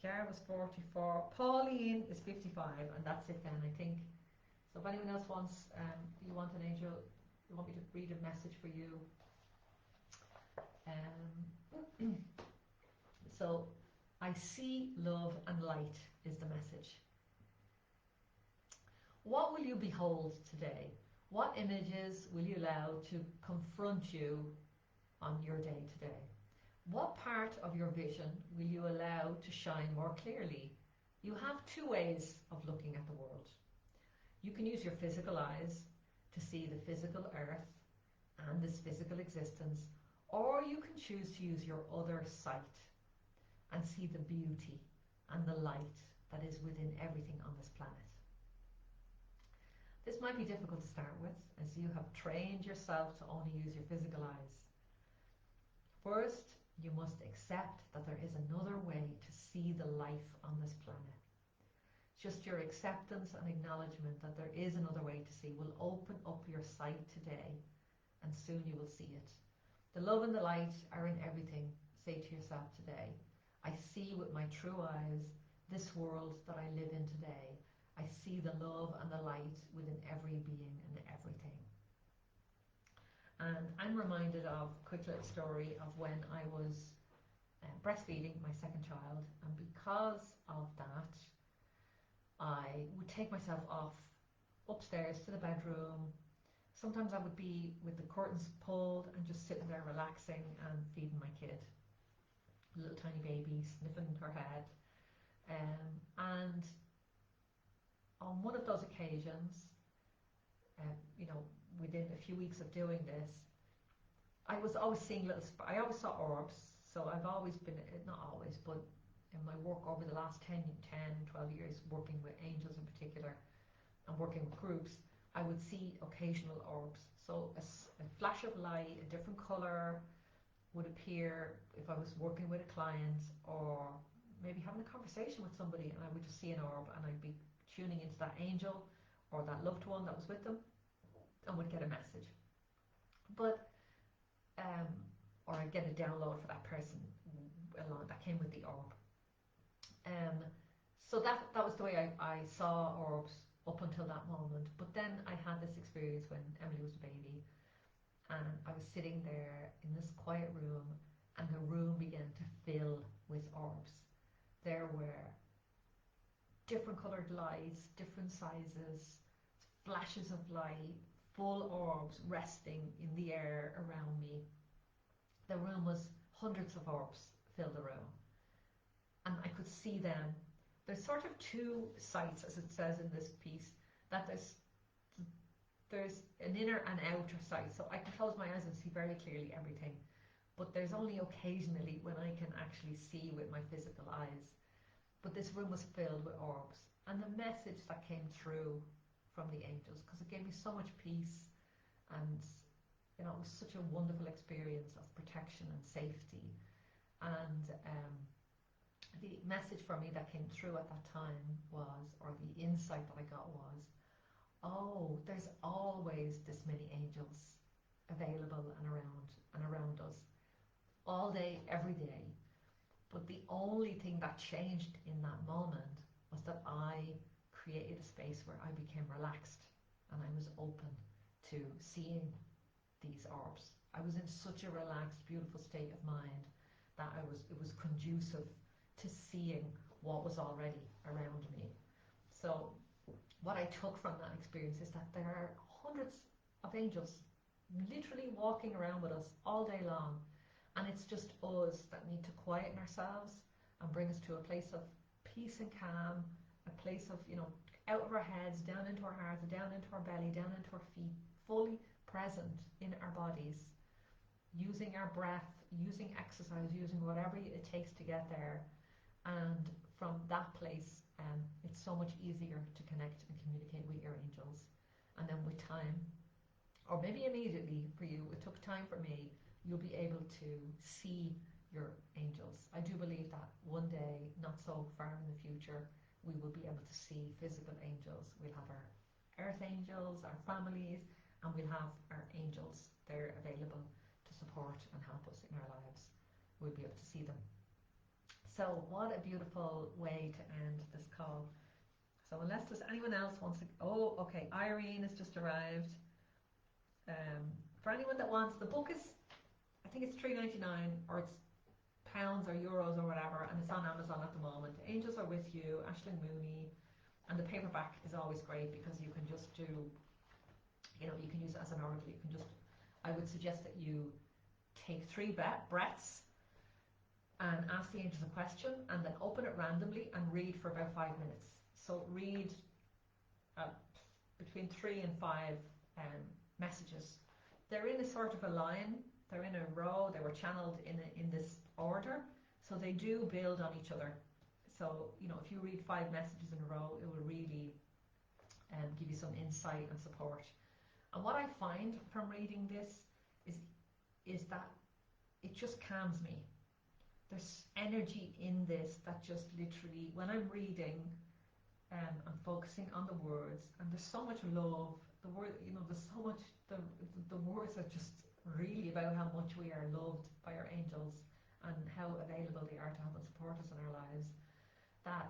Chiara was 44. Pauline is 55, and that's it then, I think. So if anyone else wants, you want an angel, you want me to read a message for you. So, I see love and light is the message. What will you behold today? What images will you allow to confront you on your day today? What part of your vision will you allow to shine more clearly? You have 2 ways of looking at the world. You can use your physical eyes to see the physical earth and this physical existence, or you can choose to use your other sight and see the beauty and the light that is within everything on this planet. This might be difficult to start with, as you have trained yourself to only use your physical eyes. First, you must accept that there is another way to see the life on this planet. Just your acceptance and acknowledgement that there is another way to see will open up your sight today, and soon you will see it. The love and the light are in everything. Say to yourself today, I see with my true eyes this world that I live in today. I see the love and the light within every being and everything. And I'm reminded of a quick little story of when I was breastfeeding my 2nd child, and because of that, I would take myself off upstairs to the bedroom. Sometimes I would be with the curtains pulled and just sitting there relaxing and feeding my kid, a little tiny baby, sniffing her head. And oh on one of those occasions, you know, within a few weeks of doing this, I was always seeing I always saw orbs, so I've always been, not always, but in my work over the last 10, 12 years, working with angels in particular, and working with groups, I would see occasional orbs. So a flash of light, a different colour, would appear if I was working with a client, or maybe having a conversation with somebody, and I would just see an orb, and I'd be tuning into that angel or that loved one that was with them, and would get a message. But or I'd get a download for that person along that came with the orb. So that was the way I saw orbs up until that moment. But then I had this experience when Emily was a baby, and I was sitting there in this quiet room, and the room began to fill with orbs. There were different coloured lights, different sizes, flashes of light, full orbs resting in the air around me. The room was, hundreds of orbs filled the room, and I could see them. There's sort of two sights, as it says in this piece, that there's an inner and outer sight, so I can close my eyes and see very clearly everything, but there's only occasionally when I can actually see with my physical eyes. But this room was filled with orbs, and the message that came through from the angels, because it gave me so much peace, and you know, it was such a wonderful experience of protection and safety. And the message for me that came through at that time was, or the insight that I got was, oh, there's always this many angels available and around us, all day, every day. But the only thing that changed in that moment was that I created a space where I became relaxed, and I was open to seeing these orbs. I was in such a relaxed, beautiful state of mind that it was conducive to seeing what was already around me. So what I took from that experience is that there are hundreds of angels literally walking around with us all day long, and it's just us that need to quieten ourselves and bring us to a place of peace and calm, a place of, you know, out of our heads, down into our hearts, down into our belly, down into our feet, fully present in our bodies, using our breath, using exercise, using whatever it takes to get there. And from that place, it's so much easier to connect and communicate with your angels. And then with time, or maybe immediately for you, it took time for me, you'll be able to see your angels. I do believe that one day, not so far in the future, we will be able to see physical angels. We'll have our earth angels, our families, and we'll have our angels. They're available to support and help us in our lives. We'll be able to see them. So what a beautiful way to end this call. So unless there's anyone else wants to, oh, okay, Irene has just arrived. For anyone that wants, the book is, I think it's $3.99, or it's pounds or euros or whatever, and it's on Amazon at the moment. The Angels Are With You, Aishling Mooney, and the paperback is always great because you can just do, you know, you can use it as an oracle. You can just, I would suggest that you take 3 breaths and ask the angels a question, and then open it randomly and read for about 5 minutes. So read between 3 and 5 messages. They're in a sort of a line, they're in a row, they were channeled in this order, so they do build on each other. So, you know, if you read 5 messages in a row, it will really give you some insight and support. And what I find from reading this is that it just calms me. There's energy in this that just literally, when I'm reading, I'm focusing on the words, and there's so much love. The word, you know, there's so much. The words are just really about how much we are loved by our angels and how available they are to help and support us in our lives. That,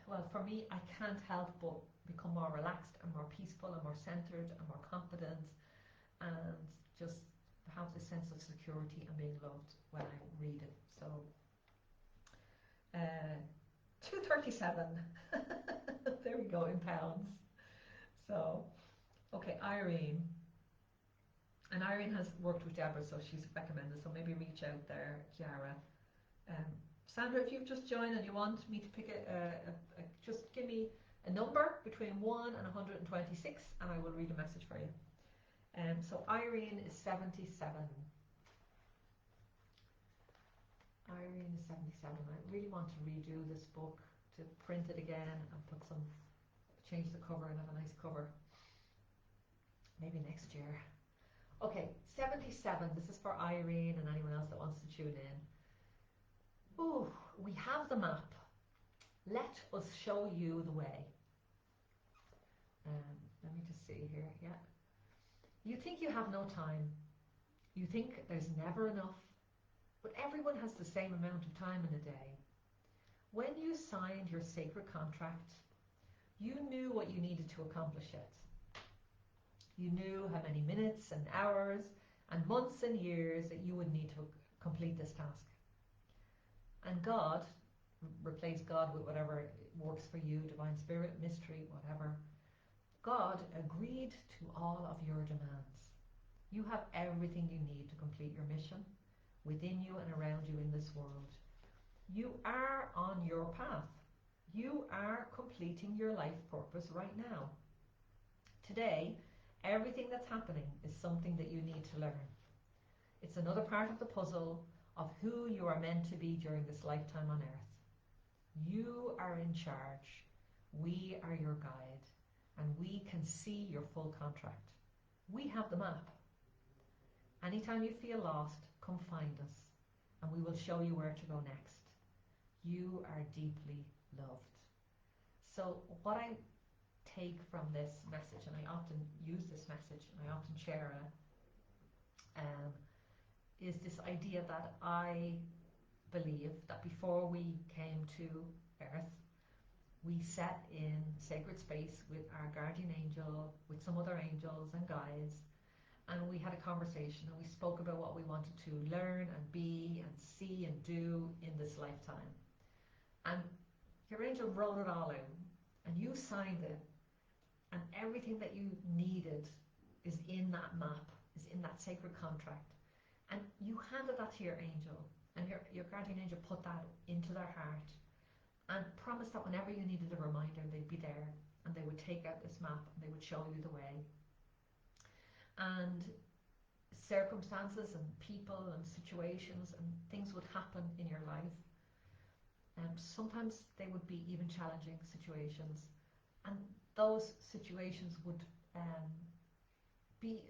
well, for me, I can't help but become more relaxed and more peaceful and more centered and more confident, and just have this sense of security and being loved when I read it. So 237 there we go in pounds. So okay, Irene, and Irene has worked with Deborah, so she's recommended, so maybe reach out there. Chiara, Sandra, if you've just joined and you want me to pick just give me a number between 1 and 126, and I will read a message for you. So Irene is 77. Irene is 77. I really want to redo this book, to print it again and change the cover and have a nice cover. Maybe next year. Okay, 77. This is for Irene and anyone else that wants to tune in. Ooh, we have the map. Let us show you the way. Let me just see here. Yeah. You think you have no time. You think there's never enough. But everyone has the same amount of time in a day. When you signed your sacred contract, you knew what you needed to accomplish it. You knew how many minutes and hours and months and years that you would need to complete this task. And God, replace God with whatever works for you, divine spirit, mystery, whatever. God agreed to all of your demands. You have everything you need to complete your mission within you and around you in this world. You are on your path. You are completing your life purpose right now. Today, everything that's happening is something that you need to learn. It's another part of the puzzle of who you are meant to be during this lifetime on earth. You are in charge. We are your guide, and we can see your full contract. We have the map. Anytime you feel lost, come find us, and we will show you where to go next. You are deeply loved. So what I take from this message, and I often use this message, and I often share it, is this idea that I believe that before we came to earth, we sat in sacred space with our guardian angel, with some other angels and guides, and we had a conversation and we spoke about what we wanted to learn and be and see and do in this lifetime. And your angel wrote it all out, and you signed it, and everything that you needed is in that map, is in that sacred contract. And you handed that to your angel, and your guardian angel put that into their heart and promised that whenever you needed a reminder, they'd be there, and they would take out this map and they would show you the way. And circumstances and people and situations and things would happen in your life. Sometimes they would be even challenging situations, and those situations would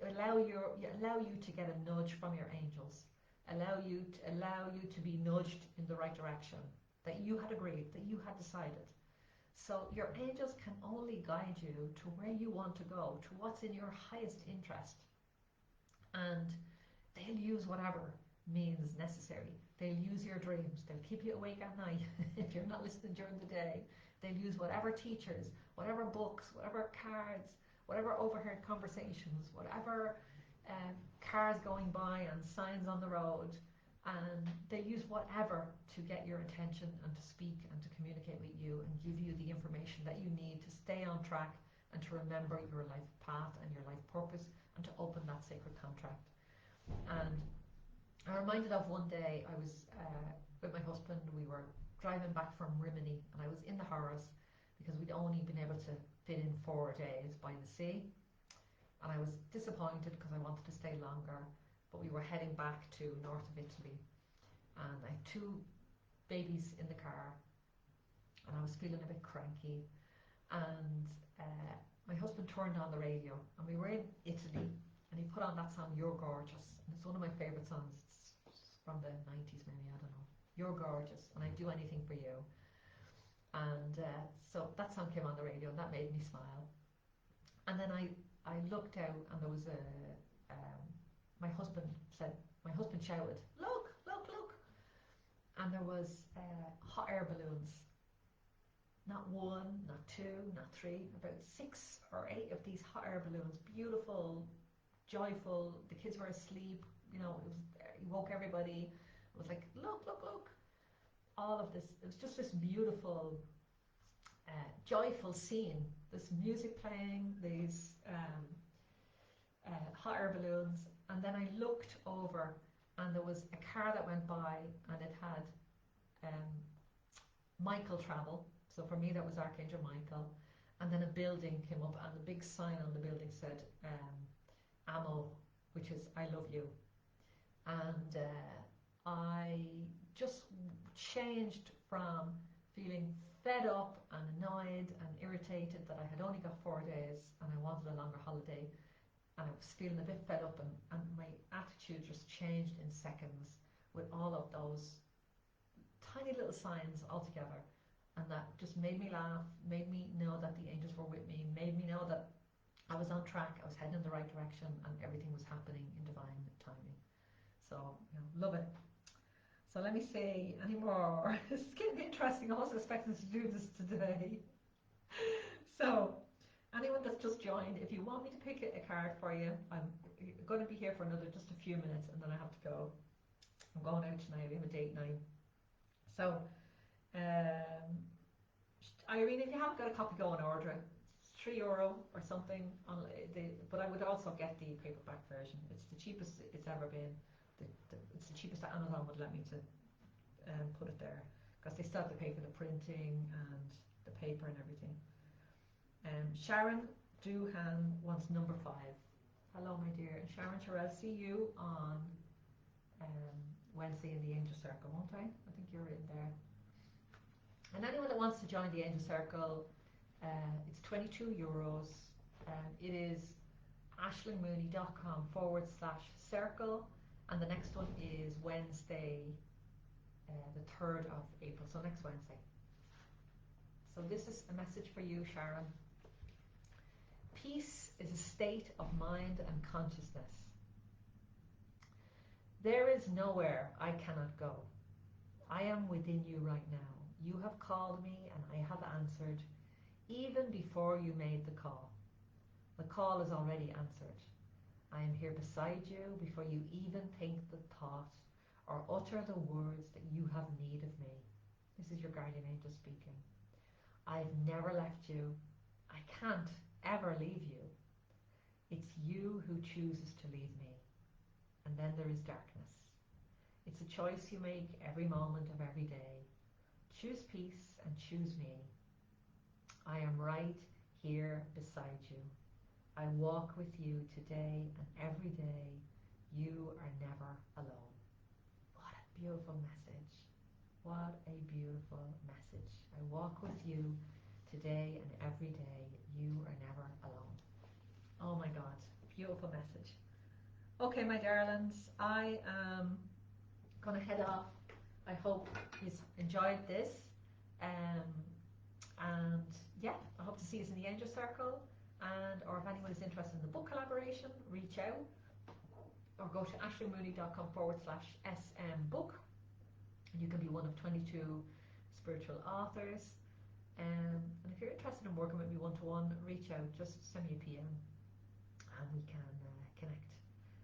allow you to get a nudge from your angels, allow you to be nudged in the right direction that you had agreed, that you had decided. So your angels can only guide you to where you want to go, to what's in your highest interest, and they'll use whatever means necessary. They'll use your dreams. They'll keep you awake at night if you're not listening during the day. They'll use whatever teachers, whatever books, whatever cards, whatever overheard conversations, whatever cars going by and signs on the road, and they use whatever to get your attention and to speak and to communicate with you and give you the information that you need to stay on track and to remember your life path and your life purpose and to open that sacred contract. And I'm reminded of one day I was with my husband. We were driving back from Rimini, and I was in the Horrors because we'd only been able to fit in 4 days by the sea, and I was disappointed because I wanted to stay longer, but we were heading back to north of Italy, and I had 2 babies in the car, and I was feeling a bit cranky, and my husband turned on the radio, and we were in Italy, and he put on that song You're Gorgeous, and it's one of my favourite songs. It's from the 90s maybe, I don't know. You're gorgeous, and I'd do anything for you. And so that song came on the radio, and that made me smile. And then I looked out, and there was my husband shouted, look, look, look. And there was hot air balloons. Not 1, not 2, not 3, about 6 or 8 of these hot air balloons, beautiful, joyful. The kids were asleep, it woke everybody. It was like, look, look, look. All of this, it was just this beautiful, joyful scene. This music playing, these hot air balloons. And then I looked over, and there was a car that went by, and it had Michael travel. So for me, that was Archangel Michael. and then a building came up, and the big sign on the building said "Amo," which is "I love you." And I just changed from feeling fed up and annoyed and irritated that I had only got 4 days and I wanted a longer holiday, and I was feeling a bit fed up, and my attitude just changed in seconds with all of those tiny little signs altogether. And that just made me laugh, made me know that the angels were with me, made me know that I was on track, I was heading in the right direction, and everything was happening in divine timing. So, love it. So let me say any more. It's getting interesting. I wasn't expecting to do this today. So, anyone that's just joined, if you want me to pick a card for you, I'm going to be here for another just a few minutes, and then I have to go. I'm going out tonight. We have a date night. So, Irene, if you haven't got a copy, go and order it. It's €3 or something. But I would also get the paperback version. It's the cheapest it's ever been. It's the cheapest that Amazon would let me to put it there, because they still have to pay for the printing and the paper and everything. Sharon Doohan wants number 5. Hello, my dear. And Sharon, sure, I'll see you on Wednesday in the Angel Circle, won't I? I think you're in there. And anyone that wants to join the Angel Circle, it's €22. It is ashlingmooney.com/circle. And the next one is Wednesday, the 3rd of April, so next Wednesday. So this is a message for you, Sharon. Peace is a state of mind and consciousness. There is nowhere I cannot go. I am within you right now. You have called me and I have answered, even before you made the call. The call is already answered. I am here beside you before you even think the thought or utter the words that you have need of me. This is your guardian angel speaking. I've never left you. I can't ever leave you. It's you who chooses to leave me. And then there is darkness. It's a choice you make every moment of every day. Choose peace and choose me. I am right here beside you. I walk with you today and every day. You are never alone. What a beautiful message. What a beautiful message. I walk with you today and every day. You are never alone. Oh my God, beautiful message. Okay, my darlings, I am going to head off. I hope you enjoyed this. And yeah, I hope to see you in the Angel Circle. Or if anyone is interested in the book collaboration, reach out or go to ashlingmooney.com/smbook, and you can be one of 22 spiritual authors. And if you're interested in working with me one-to-one, reach out, just send me a PM and we can connect.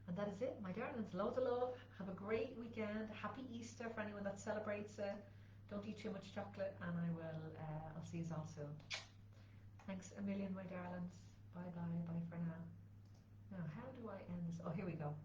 And that is it, my darlings. Loads of love. Have a great weekend. Happy Easter for anyone that celebrates it. Don't eat too much chocolate, and I'll see you all soon. Thanks a million, my darlings. Bye bye for now. Now, how do I end this? Oh, here we go.